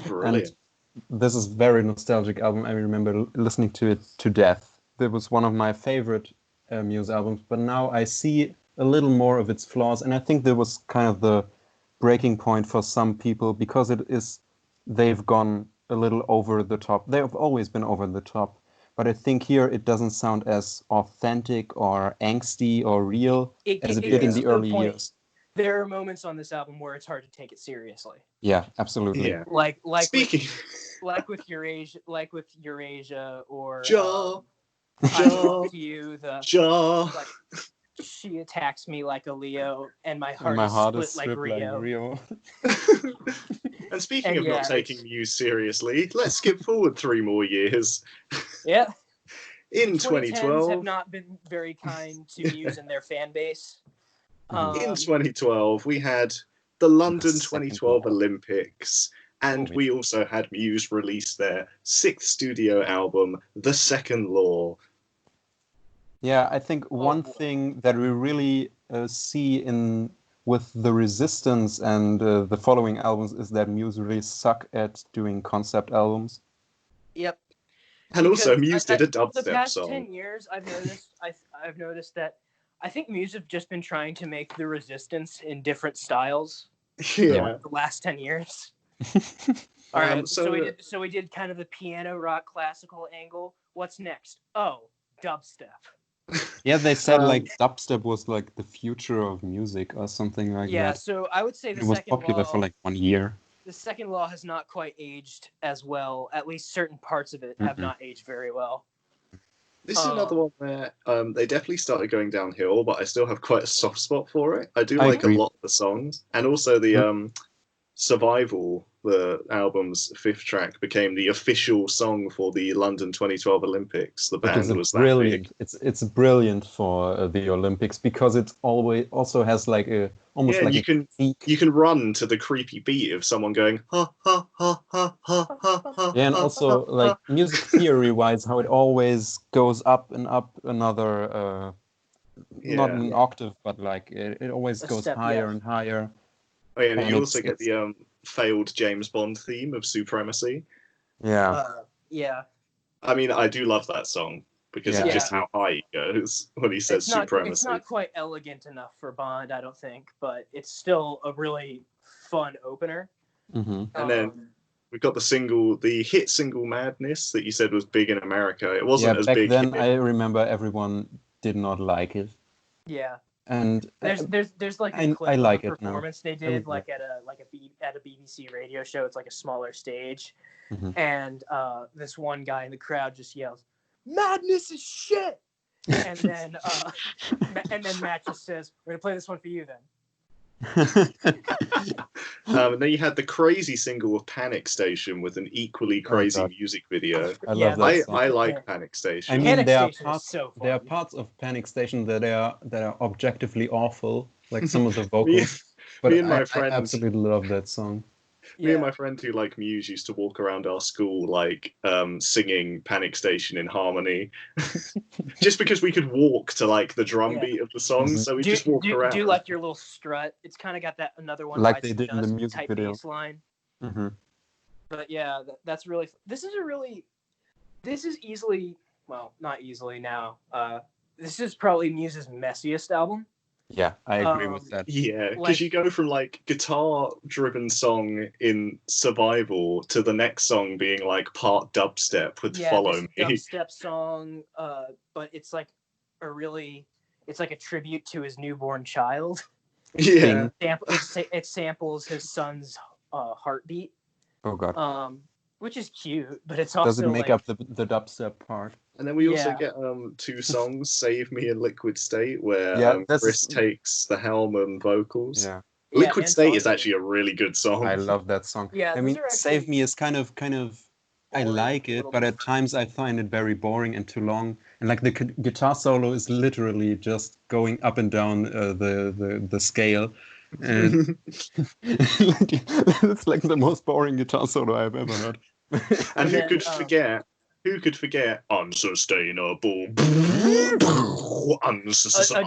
Brilliant. And this is a very nostalgic album. I remember listening to it to death. It was one of my favorite Muse albums, but now I see a little more of its flaws, and I think that was kind of the breaking point for some people, because they've gone a little over the top. They have always been over the top, but I think here it doesn't sound as authentic or angsty or real as it did in the early years. There are moments on this album where it's hard to take it seriously. Yeah, absolutely. Yeah. Like Speaking, with Eurasia, or Jaw. I Love You, Jaw. like, she attacks me like a Leo, and my heart is split like Rio. And speaking of not taking Muse seriously, let's skip forward 3 more years. Yeah. In 2012, have not been very kind to Muse and their fan base. In 2012, we had the London 2012 Olympics, and we also had Muse release their 6th studio album, The Second Law. Yeah, I think one thing that we really see with the Resistance and the following albums is that Muse really suck at doing concept albums. Yep. And also, Muse did a dubstep song. The past 10 years, I've noticed that I think Muse have just been trying to make the Resistance in different styles. Yeah. The last 10 years. All right. So we did kind of the piano rock classical angle. What's next? Oh, dubstep. Yeah, they said like dubstep was like the future of music or something like that. Yeah, so I would say it was popular for like 1 year. The Second Law has not quite aged as well. At least certain parts of it have not aged very well. This is another one where they definitely started going downhill, but I still have quite a soft spot for it. I do like a lot of the songs, and also the Survival, the album's 5th track, became the official song for the London 2012 Olympics. The band was brilliant. That big. It's brilliant for the Olympics, because it also has like a almost like you can run to the creepy beat of someone going ha ha ha ha ha ha ha. Yeah, and also like music theory wise, how it always goes up and up another not an octave, but like it always goes higher and higher. Oh, yeah, and you also get the failed James Bond theme of Supremacy. Yeah. I mean, I do love that song because of just how high it goes when he says Supremacy. It's not quite elegant enough for Bond, I don't think, but it's still a really fun opener. Mm-hmm. And then we've got the hit single Madness that you said was big in America. It wasn't as back big. Then I remember everyone did not like it. Yeah. And there's like a clip of a performance they did like at a BBC radio show. It's like a smaller stage, and this one guy in the crowd just yells, "Madness is shit!" And then Matt just says, "We're gonna play this one for you then." And then you had the crazy single of Panic Station with an equally crazy music video. I love that song. I like Panic Station. I mean, there are parts of Panic Station that are objectively awful, like some of the vocals. But I absolutely love that song. Me and my friend who like Muse used to walk around our school like singing Panic Station in harmony, just because we could walk to like the drum beat of the song. So we just walked around. Do like your little strut. It's kind of got that another one like they did in the music video. Bass But yeah, that's really. This is easily, well, not easily now. this is probably Muse's messiest album. Yeah, I agree with that. Yeah, because Like- you go from like guitar-driven song in Survival to the next song being like part dubstep with "Follow this Me." dubstep song, but it's like it's like a tribute to his newborn child. Yeah, It samples his son's heartbeat, Oh god. which is cute, but it's also Does it make like, up the dubstep part? and then we also Yeah. get two songs, "Save Me" and "Liquid State," where Yeah, this Chris is- takes the helm and vocals. Yeah, "Liquid and State" is Fonzie. actually a really good song. I love that song. Yeah, I those mean, are Save actually Me is kind of I boring, like a it, little but bit. at times I find it very boring and too long. And like the guitar solo is literally just going up and down the scale, and it's like the most boring guitar solo I've ever heard. And who then, could forget? Who could forget "Unsustainable"? a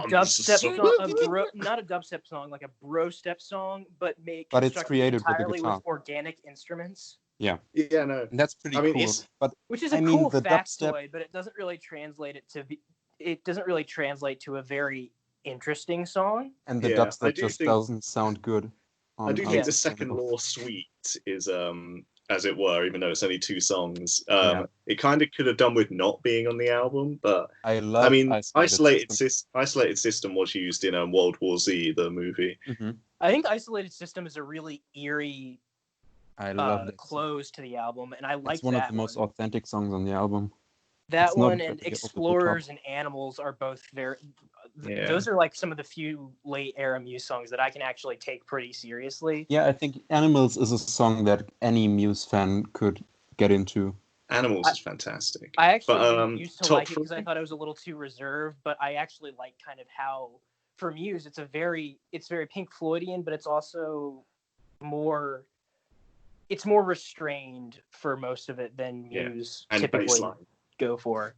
dubstep song, not a dubstep song, like a bro step song, but But it's constructed created with the entirely guitar. with organic instruments, Yeah, no. And that's pretty I mean, cool. it's- But which is I a mean, cool the dubstep- factoid, but it doesn't really translate it to be. It doesn't really translate to a very interesting song. and the Yeah, I dubstep do just think- doesn't sound good. I do think the second Unsustainable. law suite is as it were, even though it's only two songs. Yeah. It kind of could have done with not being on the album, but I love. I mean, Isolated Isolated System was used in World War Z, the movie. Mhm. I think Isolated System is a really eerie I love that. close to the album, and I like It's one that of the most one. authentic songs on the album. That it's not one very and over the Explorers top. and Animals are both very. Yeah. Those are like some of the few late era Muse songs that I can actually take pretty seriously. Yeah, I think Animals is a song that any Muse fan could get into. Animals is fantastic. I actually But, used to top like it because I three? thought it was a little too reserved, but I actually like kind of how for Muse it's very Pink Floydian, but it's also more restrained for most of it than Yeah, Muse and typically bassline. go for.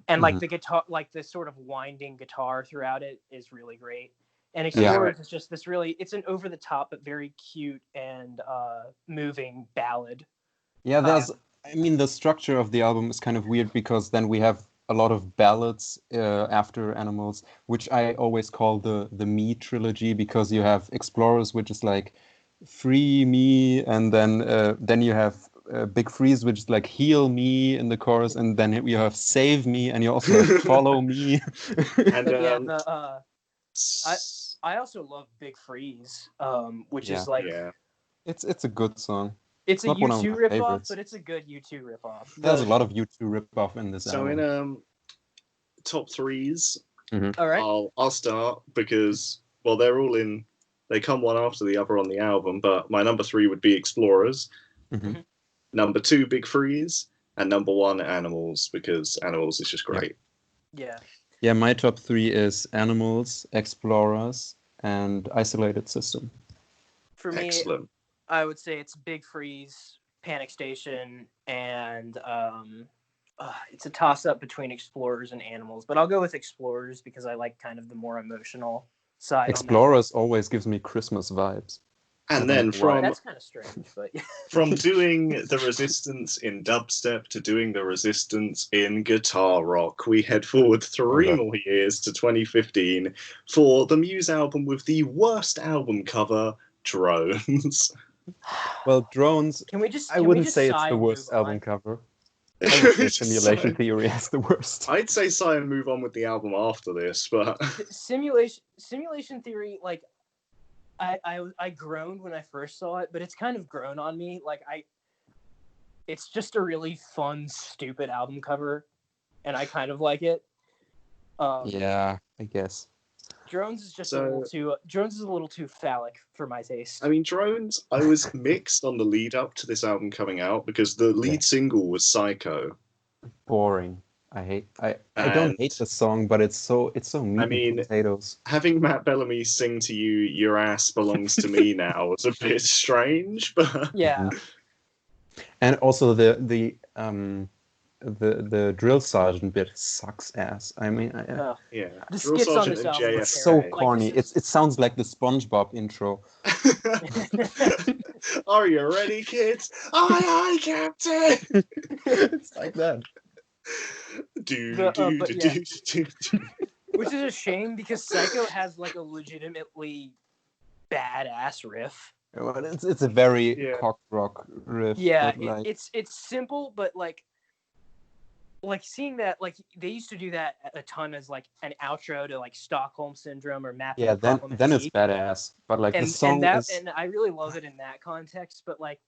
And like the guitar, like the sort of winding guitar throughout it is really great. And Explorers is just this really, it's an over the top but very cute and moving ballad. Yeah, I mean, the structure of the album is kind of weird because then we have a lot of ballads after Animals, which I always call the Me trilogy, because you have Explorers, which is like Free Me, and then you have Big Freeze, which is like Heal Me in the chorus, and then you have Save Me, and you also have Follow Me. And I also love Big Freeze, which Yeah. is like It's a good song. it's a not one of U2 my ripoff, favorites. but it's a good U2 ripoff. There's a lot of U2 ripoff in this so album. in top threes, All right. I'll start because they're all in. They come one after the other on the album, but my number three would be Explorers. Mhm. Number two, Big Freeze, and number one, Animals, because Animals is just great. Yeah. Yeah, my top three is Animals, Explorers, and Isolated System. For me, Excellent. I would say it's Big Freeze, Panic Station, and it's a toss-up between Explorers and Animals, but I'll go with Explorers because I like kind of the more emotional side. Explorers always gives me Christmas vibes. And then On that. from That's kind of strange, but from doing the Resistance in dubstep to doing the Resistance in guitar rock, we head forward three more years to 2015 for the Muse album with the worst album cover, Drones. Well, Drones, can we just? I can we wouldn't just say it's sigh the and worst move album on? cover. I would say Simulation Theory has the worst. I'd say sigh and move on with the album after this, but Simulation Theory, like I groaned when I first saw it, but it's kind of grown on me. Like it's just a really fun, stupid album cover, and I kind of like it. Yeah, I guess. Drones is just a little too phallic for my taste. I mean, Drones, I was mixed on the lead up to this album coming out because the lead single was Psycho. Boring. I don't hate the song, but it's so meat and potatoes. Having Matt Bellamy sing to you, "Your ass belongs to me now," was a bit strange, but yeah. And also the drill sergeant bit sucks ass. I mean, yeah, The Drill skits on Sergeant this and album are it's JFK. so Like, corny. this It sounds like the SpongeBob intro. Are you ready, kids? Aye, aye, Captain. It's like that. Do, But do, yeah. do, do, do. Which is a shame because Psycho has like a legitimately badass riff. Well, it's a very cock rock riff. Yeah, but like, it's simple, but like seeing that, like they used to do that a ton as like an outro to like Stockholm Syndrome or Map yeah, the Problem then it's Peak. badass. But like the and song that is and I really love it in that context. But like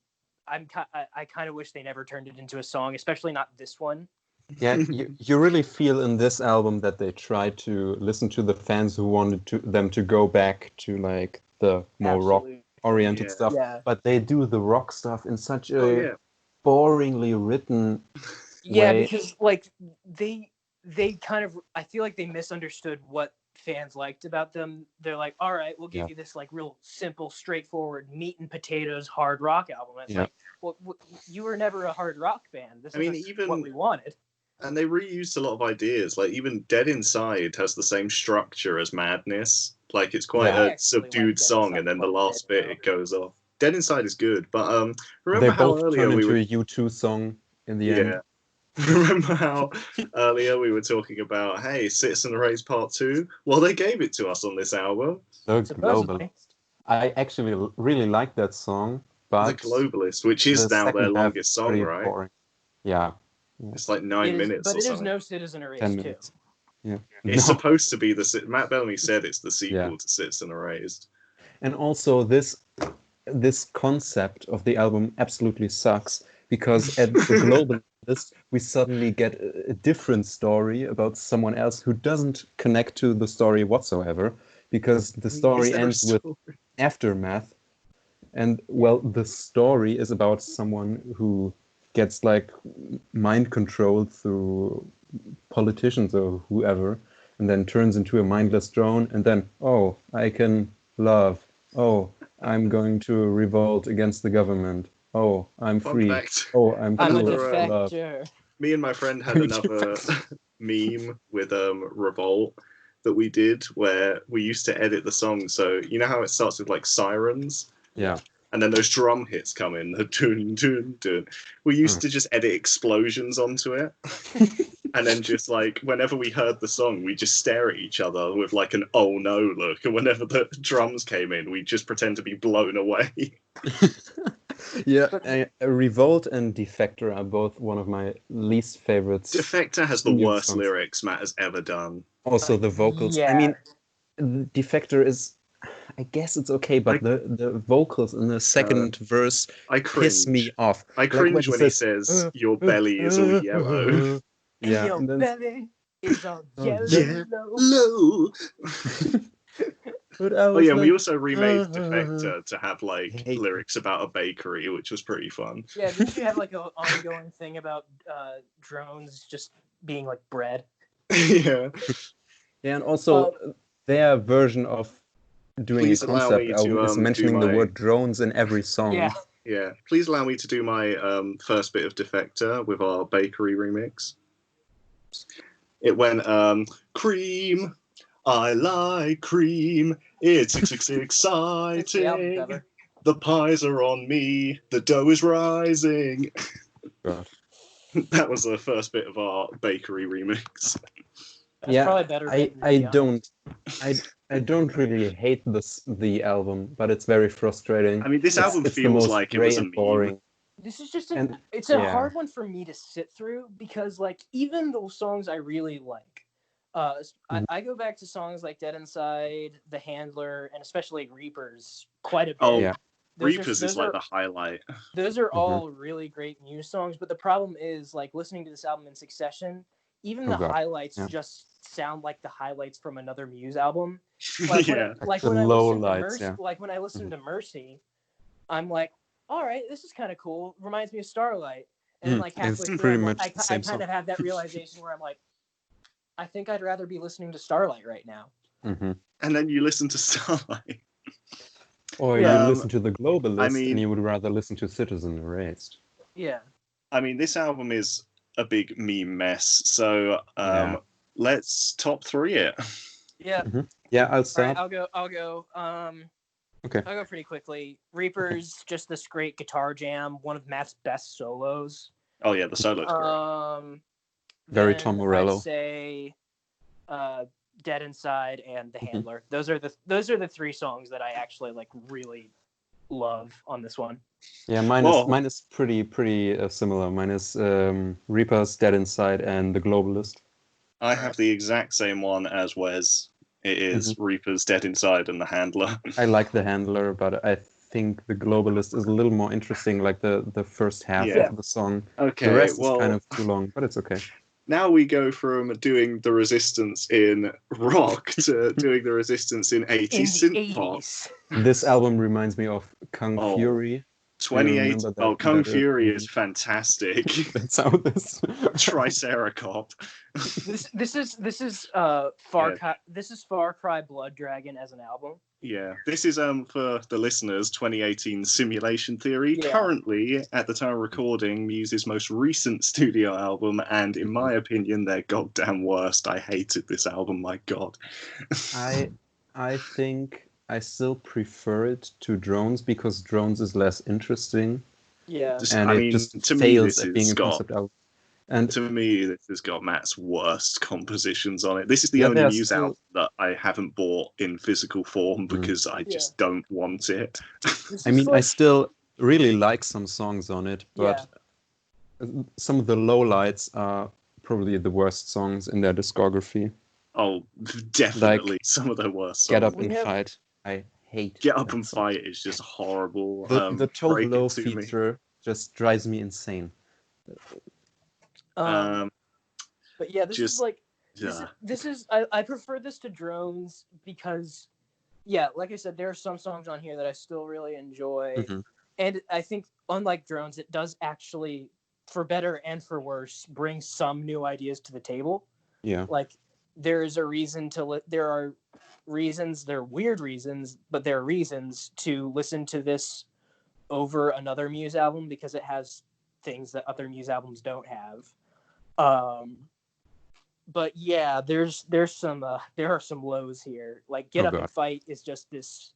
I kind of wish they never turned it into a song, especially not this one. yeah, you really feel in this album that they tried to listen to the fans who wanted them to go back to like the more Absolutely. rock oriented stuff. Yeah. But they do the rock stuff in such a Oh yeah. boringly written Yeah, way. because like they kind of, I feel like they misunderstood what fans liked about them. They're like, all right, we'll give you this like real simple, straightforward, meat and potatoes hard rock album. And it's like, well, you were never a hard rock band. This is even what we wanted. And they reused a lot of ideas. Like even Dead Inside has the same structure as Madness. Like it's quite a subdued song, and then the last bit it goes off. Dead Inside is good, but remember They how both earlier turn we into were a U2 song in the end. Remember how earlier we were talking about, hey, Citizen Arrays Part 2? Well, they gave it to us on this album. The Globalist. I actually really like that song, but The Globalist, which is now their longest song, right? Boring. Yeah. It's like 9 minutes but or something. But it is no Citizen Arrays 10 2. minutes. Yeah. It's supposed to be Matt Bellamy said it's the sequel to Citizen Erased. And also this concept of the album absolutely sucks, because at the Globalist we suddenly get a different story about someone else who doesn't connect to the story whatsoever, because the story ends with Aftermath. And well, the story is about someone who gets like mind controlled through politicians or whoever, and then turns into a mindless drone, and then, oh, I can love. Oh, I'm going to revolt against the government. Oh, I'm free. Fact. Oh, I'm a cool. defector. Me and my friend had another meme with Revolt that we did, where we used to edit the song. So you know how it starts with like sirens? Yeah. And then those drum hits come in, the dun dun dun. We used to just edit explosions onto it. And then just like whenever we heard the song, we just stare at each other with like an oh no look. And whenever the drums came in, we just pretend to be blown away. Yeah, Revolt and Defector are both one of my least favorites. Defector has the worst lyrics Matt has ever done. Also the vocals. Yeah. I mean, Defector is, I guess it's okay, but the vocals in the second verse piss me off. I cringe when he says, your belly is all yellow. Yeah, your belly is all yellow. Oh yeah, and we also remade Defector to have like lyrics about a bakery, which was pretty fun. Yeah, didn't you have like an ongoing thing about drones just being like bread? Yeah. Yeah, and also their version of doing a concept album is mentioning the word drones in every song. Yeah. Yeah. Please allow me to do my first bit of Defector with our bakery remix. It went, cream. I like cream. It's exciting. The pies are on me. The dough is rising. God. That was the first bit of our bakery remix. That's probably better. I don't really hate the album, but it's very frustrating. I mean, this album feels like it was a boring. This is just it's a hard one for me to sit through, because like even those songs I really like, I go back to songs like Dead Inside, The Handler, and especially Reapers quite a bit. Oh yeah, Reapers is like the highlight. Those are all really great Muse songs, but the problem is like listening to this album in succession, even the highlights just sound like the highlights from another Muse album. Like when I listen to Mercy, I'm like, all right, this is kind of cool. Reminds me of Starlight. And like halfway through, I kind of have that realization where I'm like, I think I'd rather be listening to Starlight right now. Mm-hmm. And then you listen to Starlight. Or you listen to The Globalist, and you would rather listen to Citizen Erased. Yeah. I mean, this album is a big meme mess. So let's top three it. Yeah. Mm-hmm. Yeah, I'll start. All right, I'll go. Okay. I'll go pretty quickly. Reapers, just this great guitar jam, one of Matt's best solos. Oh yeah, the solo's great. Very Tom Morello. I'd say Dead Inside, and The Handler. Those are the three songs that I actually like really love on this one. Yeah, mine is pretty similar. Mine is Reaper's Dead Inside and The Globalist. I have the exact same one as Wes. It is Reaper's Dead Inside and The Handler. I like The Handler, but I think The Globalist is a little more interesting, like the first half of the song. Okay, the rest is kind of too long, but it's okay. Now we go from doing the Resistance in rock to doing the Resistance in 80s synth pop. This album reminds me of Kung Fury. 28. Kung Fury is fantastic. That's how this Triceracop. This is Far Cry Blood Dragon as an album. Yeah, this is for the listeners, 2018 Simulation Theory. Yeah. Currently, at the time of recording, Muse's most recent studio album, and in my opinion, their goddamn worst. I hated this album. My God. I think I still prefer it to Drones because Drones is less interesting. Yeah, and it just fails at being a concept album. And to me, this has got Matt's worst compositions on it. This is the only Muse album that I haven't bought in physical form because I just don't want it. I mean, I still really like some songs on it, but some of the lowlights are probably the worst songs in their discography. Oh, definitely like, some of their worst songs. Get Up and Fight. I hate Get Up and Fight is just horrible. The Tove Lo feature just drives me insane. But yeah, this is I prefer this to Drones because, like I said, there are some songs on here that I still really enjoy, and I think unlike Drones, it does actually, for better and for worse, bring some new ideas to the table. Yeah, like there is a reason to there are reasons, they're weird reasons, but there are reasons to listen to this over another Muse album because it has things that other Muse albums don't have. But yeah, there are some lows here. Like Get Up and Fight is just this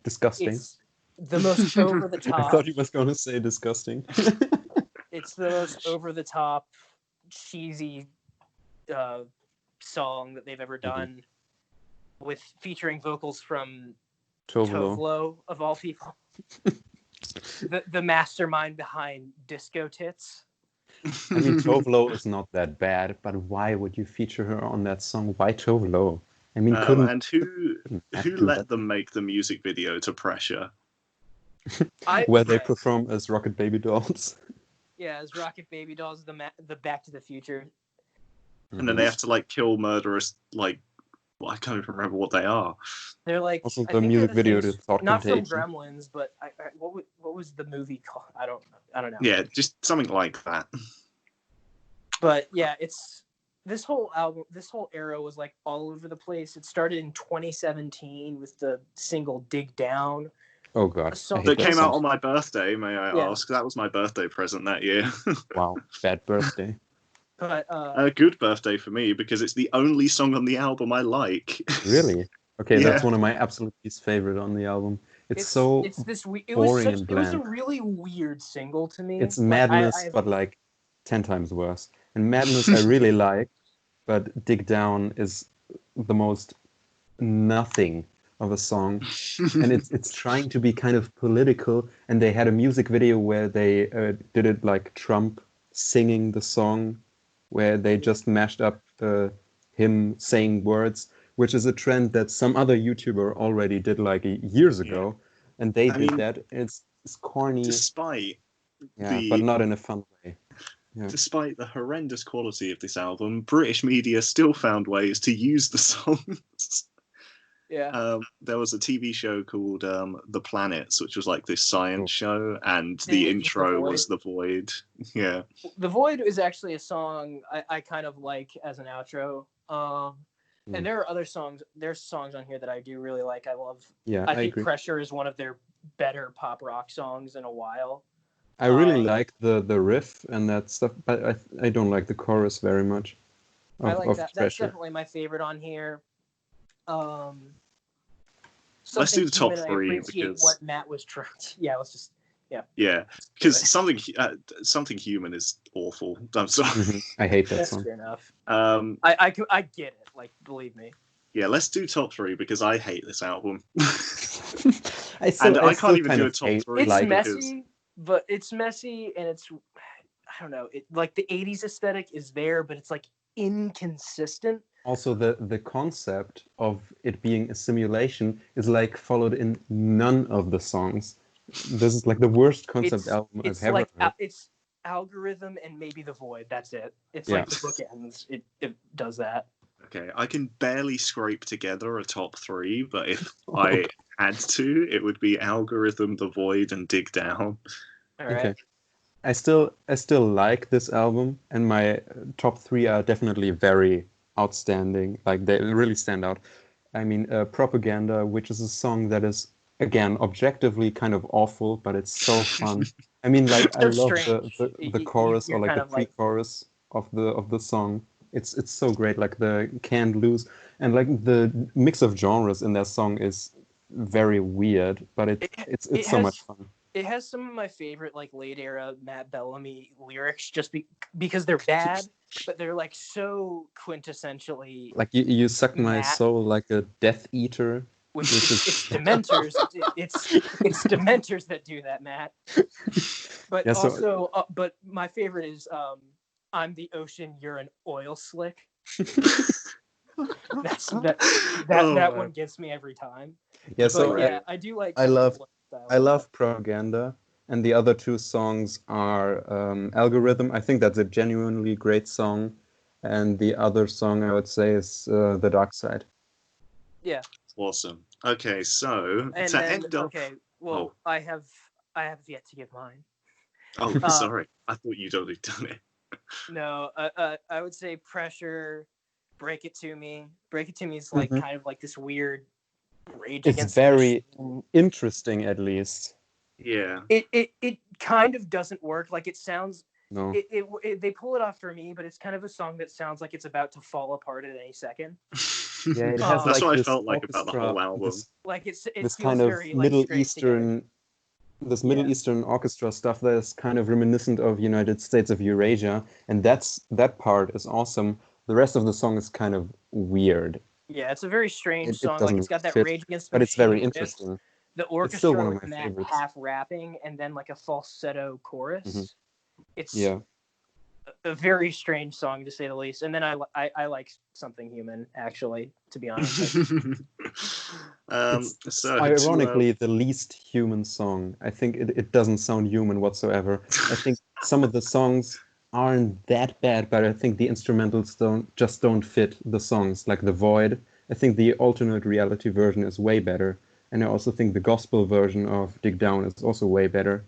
disgusting. It's the most over the top. I thought you was going to say disgusting. It's the most over the top, cheesy song that they've ever done, with featuring vocals from Tove Lo of all people, the mastermind behind Disco Tits. I mean, Tove Lo is not that bad, but why would you feature her on that song? Why Tove Lo? I mean, and who let them make the music video to Pressure? Where they perform as Rocket Baby Dolls. Yeah, as Rocket Baby Dolls, the Back to the Future. And then they have to like kill murderous, like, I can't even remember what they are. They're like also the music video to Thought not Contagion. From Gremlins, but what was the movie called? I don't know. Yeah, just something like that. But yeah, it's this whole album, this whole era was like all over the place. It started in 2017 with the single "Dig Down." Oh god, that came out on my birthday. May I ask? That was my birthday present that year. Wow, bad birthday. But a good birthday for me because it's the only song on the album I like. Really? Okay, that's one of my absolute least favorite on the album. It's boring and bland. It was a really weird single to me. It's Madness, but like 10 times worse. And Madness I really like, but Dig Down is the most nothing of a song. And it's trying to be kind of political. And they had a music video where they did it like Trump singing the song, where they just mashed up him saying words, which is a trend that some other YouTuber already did like years ago, and they did that. It's corny, but not in a fun way. Yeah. Despite the horrendous quality of this album, British media still found ways to use the songs. Yeah. There was a TV show called The Planets, which was like this science show, and the intro was The Void. Yeah. The Void is actually a song I kind of like as an outro. And there are other songs. There's songs on here that I do really like. I love. Yeah, I think agree. Pressure is one of their better pop rock songs in a while. I really like the riff and that stuff, but I don't like the chorus very much. I like that. That's definitely my favorite on here. Let's do the top three because what Matt was trying. Yeah, let's just. Yeah, because something human is awful. I'm sorry. I hate that song. Fair enough. I get it. Like, believe me. Yeah, let's do top 3 because I hate this album. I And I still can't even kind do a of top hate, 3 It's like, because messy, but it's messy, and it's, I don't know, like the '80s aesthetic is there, but it's like inconsistent. also the concept of it being a simulation is like followed in none of the songs. This is like the worst concept album I've It's ever like heard. it's Algorithm and maybe The Void. That's it. It's Yeah. like the bookends. It does that. okay, I can barely scrape together a top 3, but if I had to, it would be Algorithm, The Void, and Dig Down. All right. Okay. I still like this album, and my top 3 are definitely very outstanding. Like they really stand out. I mean, Propaganda, which is a song that is again objectively kind of awful, but it's so fun. I mean, like I So love strange. the chorus or You're like kind the of like, pre-chorus of the song. It's so great. Like the Can't Lose, and like the mix of genres in that song is very weird, but it it's so much fun. it has some of my favorite like late era Matt Bellamy lyrics just because they're bad, but they're like so quintessentially Like you suck my Matt, soul like a Death Eater. which Which it's Dementors. It's Dementors that do that, Matt. But Yeah, so also, but my favorite is I'm the ocean, you're an oil slick. That one gets me every time. yeah, But so yeah, I do like I love style. I love Propaganda, and the other 2 songs are Algorithm. I think that's a genuinely great song, and the other song I would say is The Dark Side. Yeah. Awesome. Okay, so And to then end off. okay, well, I have yet to give mine. Oh, sorry. I thought you'd already done it. No, I would say Pressure, Break It To Me. Break It To Me is like kind of like this weird rage It's against very the machine. interesting, at least. Yeah. It kind of doesn't work. Like it sounds. No. They pull it off for me, but it's kind of a song that sounds like it's about to fall apart at any second. Yeah, it has That's like what I this felt like about the whole orchestra, album. Like it this feels kind of very like Middle straight together. Eastern, this Middle Eastern orchestra stuff that is kind of reminiscent of United States of Eurasia, and that part is awesome. The rest of the song is kind of weird. Yeah, it's a very strange It song. Like doesn't it's got that fit, rage against the but it's machine very riff, interesting. the It's still orchestra one of with my Matt favorites. half rapping and then like a falsetto chorus. It's Yeah. a very strange song to say the least. And then I like Something Human, actually, to be honest. It's ironically the least human song. I think it doesn't sound human whatsoever. I think some of the songs aren't that bad, but I think the instrumentals don't fit the songs. Like The Void, I think the alternate reality version is way better. And I also think the gospel version of Dig Down is also way better.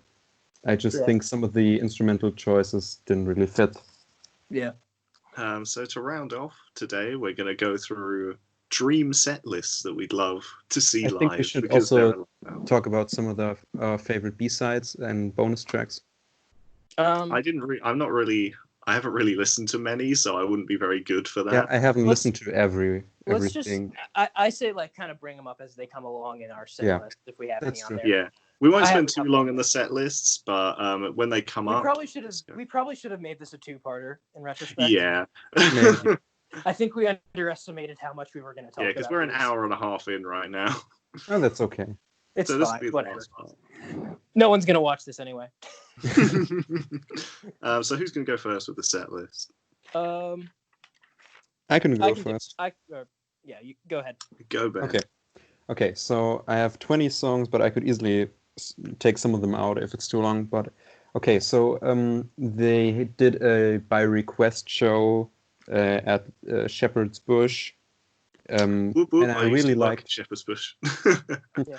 I just think some of the instrumental choices didn't really fit. Yeah. So to round off today, we're going to go through dream set lists that we'd love to see live. I think we should also talk about some of the favorite B-sides and bonus tracks. I haven't really listened to many, so I wouldn't be very good for that. Yeah, I haven't listened to everything. I say like kind of bring them up as they come along in our set list if we have any on there. Yeah, we won't spend too long on the set lists, but when they come up, we probably should have made this a 2-parter in retrospect. Yeah, I think we underestimated how much we were going to talk about. Yeah, because we're an hour and a half in right now. Oh, that's okay. It's so fine. Whatever. No one's going to watch this anyway. So who's going to go first with the set list? I can go first. Yeah, you go ahead. Go, Ben. Okay. So I have 20 songs, but I could easily take some of them out if it's too long. But okay, so they did a by request show at Shepherd's Bush, Whoop, whoop, and I really liked Shepherd's Bush. Yeah.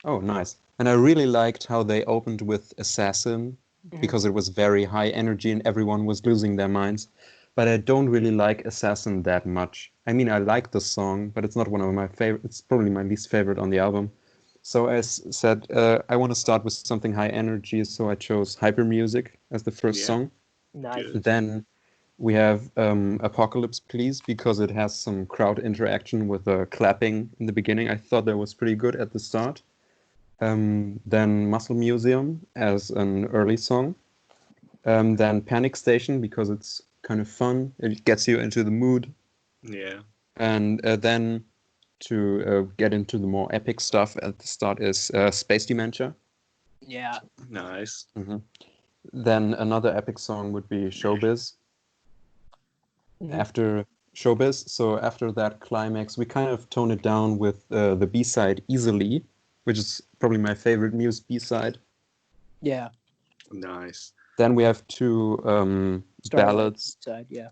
Oh, nice! And I really liked how they opened with Assassin because it was very high energy and everyone was losing their minds. But I don't really like Assassin that much. I mean, I like the song, but it's not one of my favorite. It's probably my least favorite on the album. So as said, I want to start with something high energy, so I chose Hyper Music as the first song. Nice. Then we have Apocalypse Please, because it has some crowd interaction with the clapping in the beginning. I thought that was pretty good at the start. Then Muscle Museum as an early song. Then Panic Station, because it's kind of fun. It gets you into the mood. Yeah. And then to get into the more epic stuff at the start is Space Dementia. Yeah. Nice. Then another epic song would be Showbiz. Mhm. After Showbiz, so after that climax, we kind of tone it down with the B-side Easily, which is probably my favorite Muse B-side. Yeah. Nice. Then we have two ballads. Side, yeah.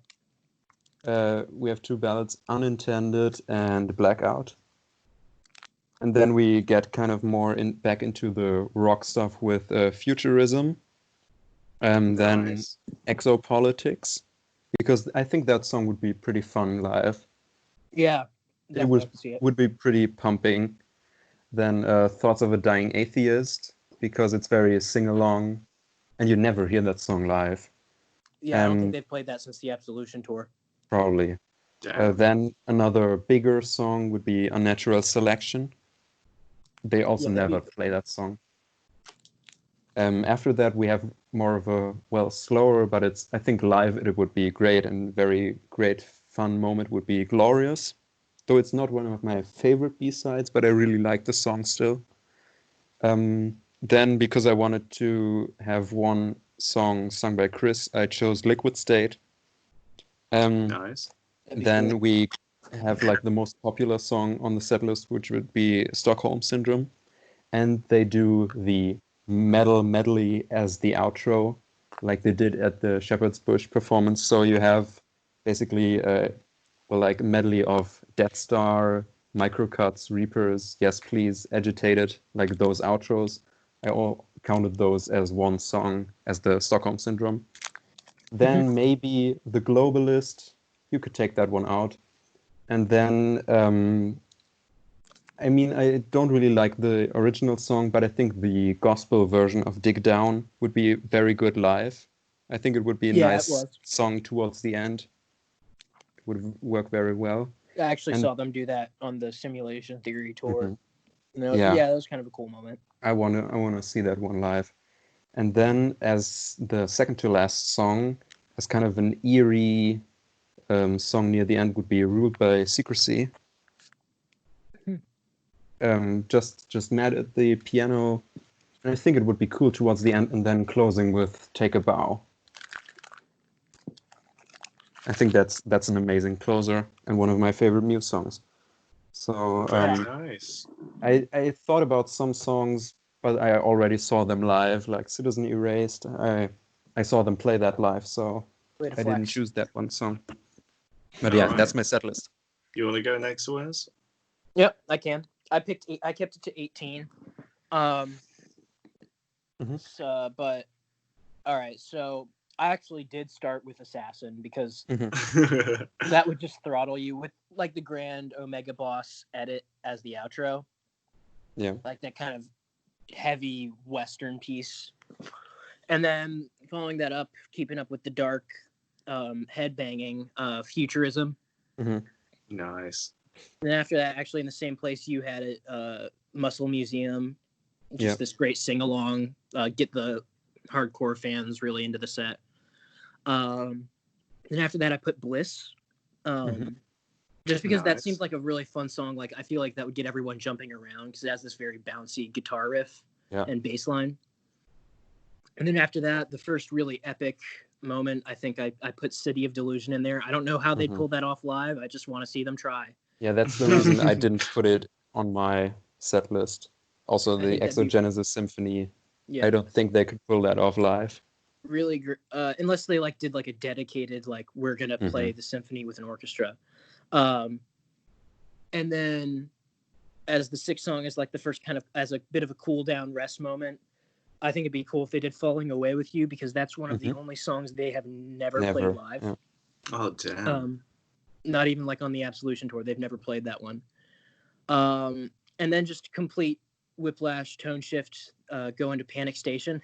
We have two ballads, Unintended and Blackout. And then we get kind of more back into the rock stuff with Futurism. Then Nice. Exopolitics, because I think that song would be pretty fun live. Yeah. It would be pretty pumping. Then Thoughts of a Dying Atheist, because it's very sing-along, and you never hear that song live. Yeah, I don't think they've played that since the Absolution tour. Probably. Then another bigger song would be Unnatural Selection. They also never play that song. After that, we have more of a, slower, but I think live it would be great, and very great fun moment would be Glorious. Though it's not one of my favorite B-sides, but I really like the song still. Then, because I wanted to have one song sung by Chris, I chose Liquid State. Nice. Then we have like the most popular song on the set list, which would be Stockholm Syndrome. And they do the metal medley as the outro, like they did at the Shepherd's Bush performance. So you have basically like a medley of Death Star, Microcuts, Reapers, Yes Please, Agitated, like those outros. I all counted those as one song, as the Stockholm Syndrome. Then maybe The Globalist, you could take that one out. And then, I mean, I don't really like the original song, but I think the gospel version of Dig Down would be very good live. I think it would be a nice song towards the end. It would work very well. I actually saw them do that on the Simulation Theory tour. Yeah, that was kind of a cool moment. I wanna see that one live. And then as the second to last song, as kind of an eerie song near the end would be Ruled by Secrecy. Just Matt at the piano. And I think it would be cool towards the end, and then closing with Take a Bow. I think that's an amazing closer and one of my favorite Muse songs. So nice. I thought about some songs, but I already saw them live, like Citizen Erased. I saw them play that live, so I didn't choose that one song. But yeah, that's my set list. You want to go next, Wes? Yep, I can. I kept it to 18. But all right, so I actually did start with Assassin because that would just throttle you with like the grand Omega Boss edit as the outro. Yeah. Like that kind of heavy Western piece. And then following that up, keeping up with the dark headbanging Futurism. Nice. And then after that, actually in the same place you had it, Muscle Museum. Just this great sing-along, get the hardcore fans really into the set. Then after that, I put Bliss. Just because that seems like a really fun song. Like I feel like that would get everyone jumping around because it has this very bouncy guitar riff and bass line. And then after that, the first really epic moment, I think I put City of Delusion in there. I don't know how they'd pull that off live. I just want to see them try. Yeah, that's the reason I didn't put it on my set list. Also, the Exogenesis Symphony. Yeah. I don't think they could pull that off live. Really, unless they like did like a dedicated like we're gonna play the symphony with an orchestra. And then as the sixth song is like the first kind of as a bit of a cool down rest moment, I think it'd be cool if they did Falling Away with You because that's one of the only songs they have never played live. Yeah. Oh damn. Not even like on the Absolution tour, they've never played that one. And then just complete Whiplash tone shift, go into Panic Station.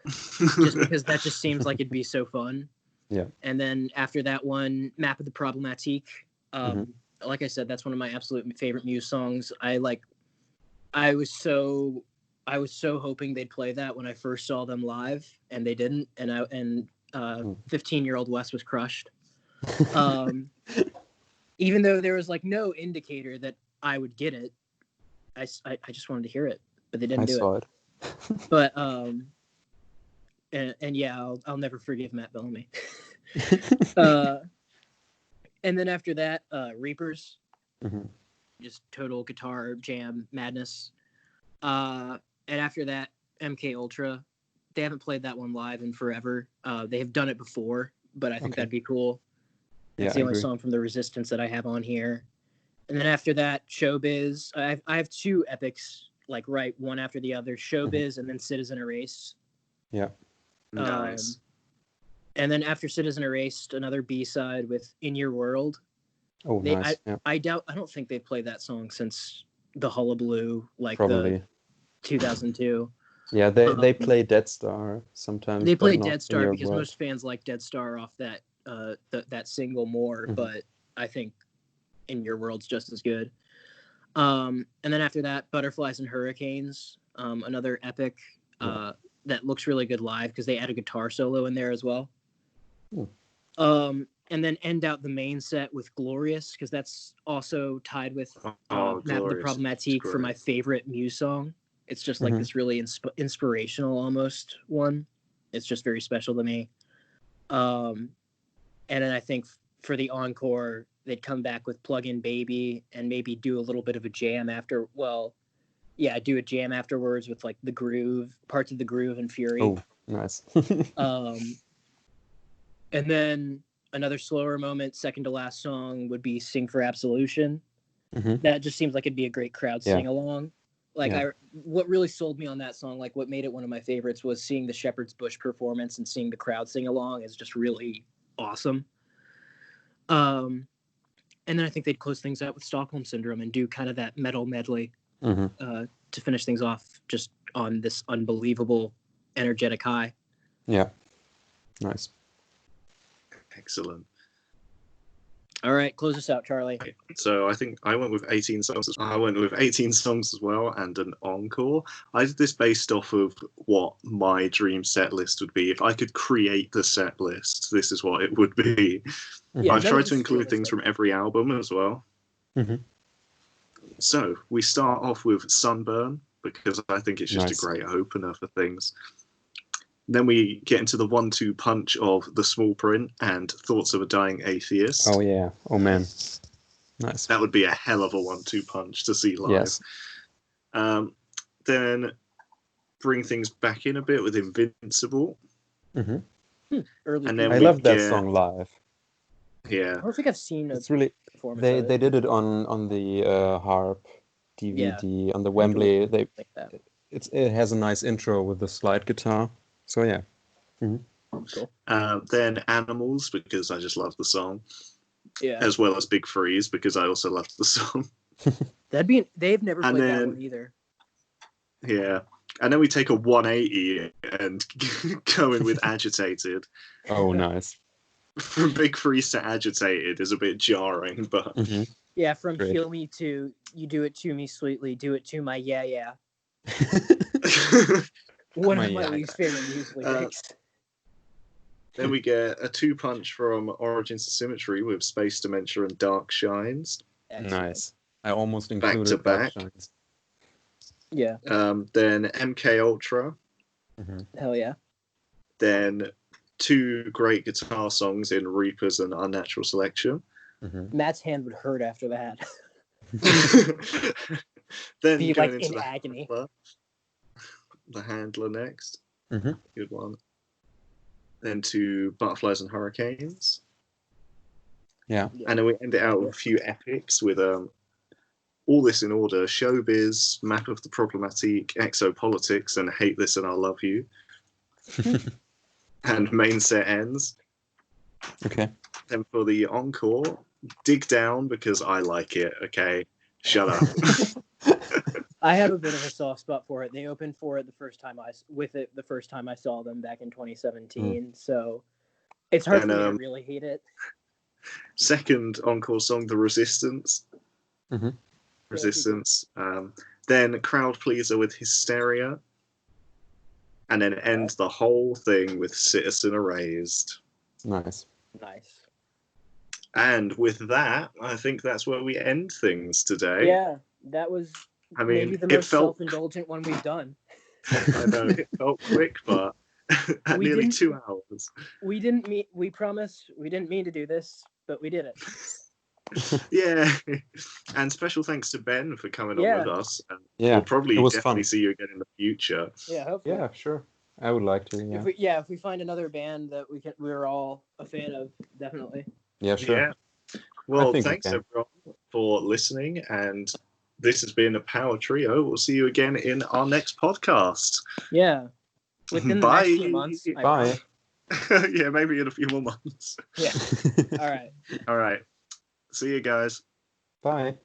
Just because that just seems like it'd be so fun. Yeah. And then after that one, Map of the Problematique. Like I said, that's one of my absolute favorite Muse songs. I was so hoping they'd play that when I first saw them live, and they didn't. And 15-year-old Wes was crushed. even though there was like no indicator that I would get it. I just wanted to hear it, but they didn't do saw it. it. But and yeah, I'll never forgive Matt Bellamy. And then after that, Reapers, just total guitar jam madness. And after that, MK Ultra. They haven't played that one live in forever. They have done it before, but I think that'd be cool. That's the only song from the Resistance that I have on here. And then after that, Showbiz. I have two epics, like right one after the other. Showbiz and then Citizen Erased. Yeah. Nice. And then after Citizen Erased, another B-side with In Your World. Oh, nice. I don't think they've played that song since the Hullabaloo, like Probably. the 2002. Yeah, they play Dead Star sometimes. They play but not Dead Star In Your because World. most fans like Dead Star off that that single more, but I think In Your World's just as good. And then after that, Butterflies and Hurricanes, another epic that looks really good live because they add a guitar solo in there as well. And then end out the main set with Glorious, because that's also tied with Map of the Problematique for my favorite Muse song. It's just like this really inspirational almost one. It's just very special to me. And then I think for the encore, they'd come back with Plug In Baby and maybe do a little bit of a jam after. Well, yeah, do a jam afterwards with like the groove, parts of the groove and Fury. Oh, nice. And then another slower moment, second to last song, would be Sing for Absolution. That just seems like it'd be a great crowd sing along. Like what really sold me on that song, like what made it one of my favorites, was seeing the Shepherd's Bush performance and seeing the crowd sing along is just really awesome. And then I think they'd close things out with Stockholm Syndrome and do kind of that metal medley to finish things off just on this unbelievable energetic high. Yeah. Nice. Excellent. All right, close us out, Charlie. So I think I went with 18 songs. I went with 18 songs as well and an encore. I did this based off of what my dream set list would be. If I could create the set list, this is what it would be. Yeah, I've tried to include things from every album as well. So we start off with Sunburn, because I think it's just a great opener for things. Then we get into the 1-2 punch of The Small Print and Thoughts of a Dying Atheist. Oh, yeah. Oh, man. Nice. That would be a hell of a 1-2 punch to see live. Yes. Then bring things back in a bit with Invincible. Early. And then I love that song live. Yeah. I don't think I've seen it's really performance. They did it on the Harp DVD on the Wembley. It has a nice intro with the slide guitar. So yeah. Cool. Then Animals, because I just love the song. Yeah. As well as Big Freeze, because I also loved the song. They've never played that one either. Yeah. And then we take a 180 and go in with Agitated. Oh, nice. From Big Freeze to Agitated is a bit jarring, but... Yeah, from Kill Me to You Do It To Me Sweetly, Do It To My Yeah. One of my least favorite Muse lyrics. Then we get a 2-punch from Origins to Symmetry with Space Dementia and Dark Shines. Excellent. Nice. I almost included back to Dark Shines. Yeah. Then MK Ultra. Hell yeah. Then 2 great guitar songs in Reapers and Unnatural Selection. Matt's hand would hurt after that. Then be going like into in agony. The Handler next. Good one. Then 2 Butterflies and Hurricanes. Yeah. And then we end it out with a few epics with all this in order: Showbiz, Map of the Problematique, Exopolitics, and Hate This and I Love You. And Main Set Ends. Okay. Then for the encore, Dig Down, because I like it. Okay, shut up. I have a bit of a soft spot for it. They opened for it the first time I saw them back in 2017. So it's hard for me to really hate it. Second encore song, The Resistance. Resistance. Then Crowd Pleaser with Hysteria. And then end the whole thing with Citizen Erased. Nice. And with that, I think that's where we end things today. Yeah, that was I mean, maybe the it most felt, self-indulgent one we've done. I know, it felt quick, but at We nearly didn't- 2 hours. We promise we didn't mean to do this, but we did it. Yeah. And special thanks to Ben for coming on with us. And Yeah, we'll probably it was definitely fun. see you again in the future. Yeah, hopefully. Yeah, sure. I would like to. Yeah. If we find another band that we're all a fan of, definitely. Yeah, sure. Yeah. Well, think we thanks can. everyone for listening. And this has been a Power Trio. We'll see you again in our next podcast. Yeah. Within the next few months. I Bye. promise. Yeah, maybe in a few more months. Yeah. All right. All right. See you guys. Bye.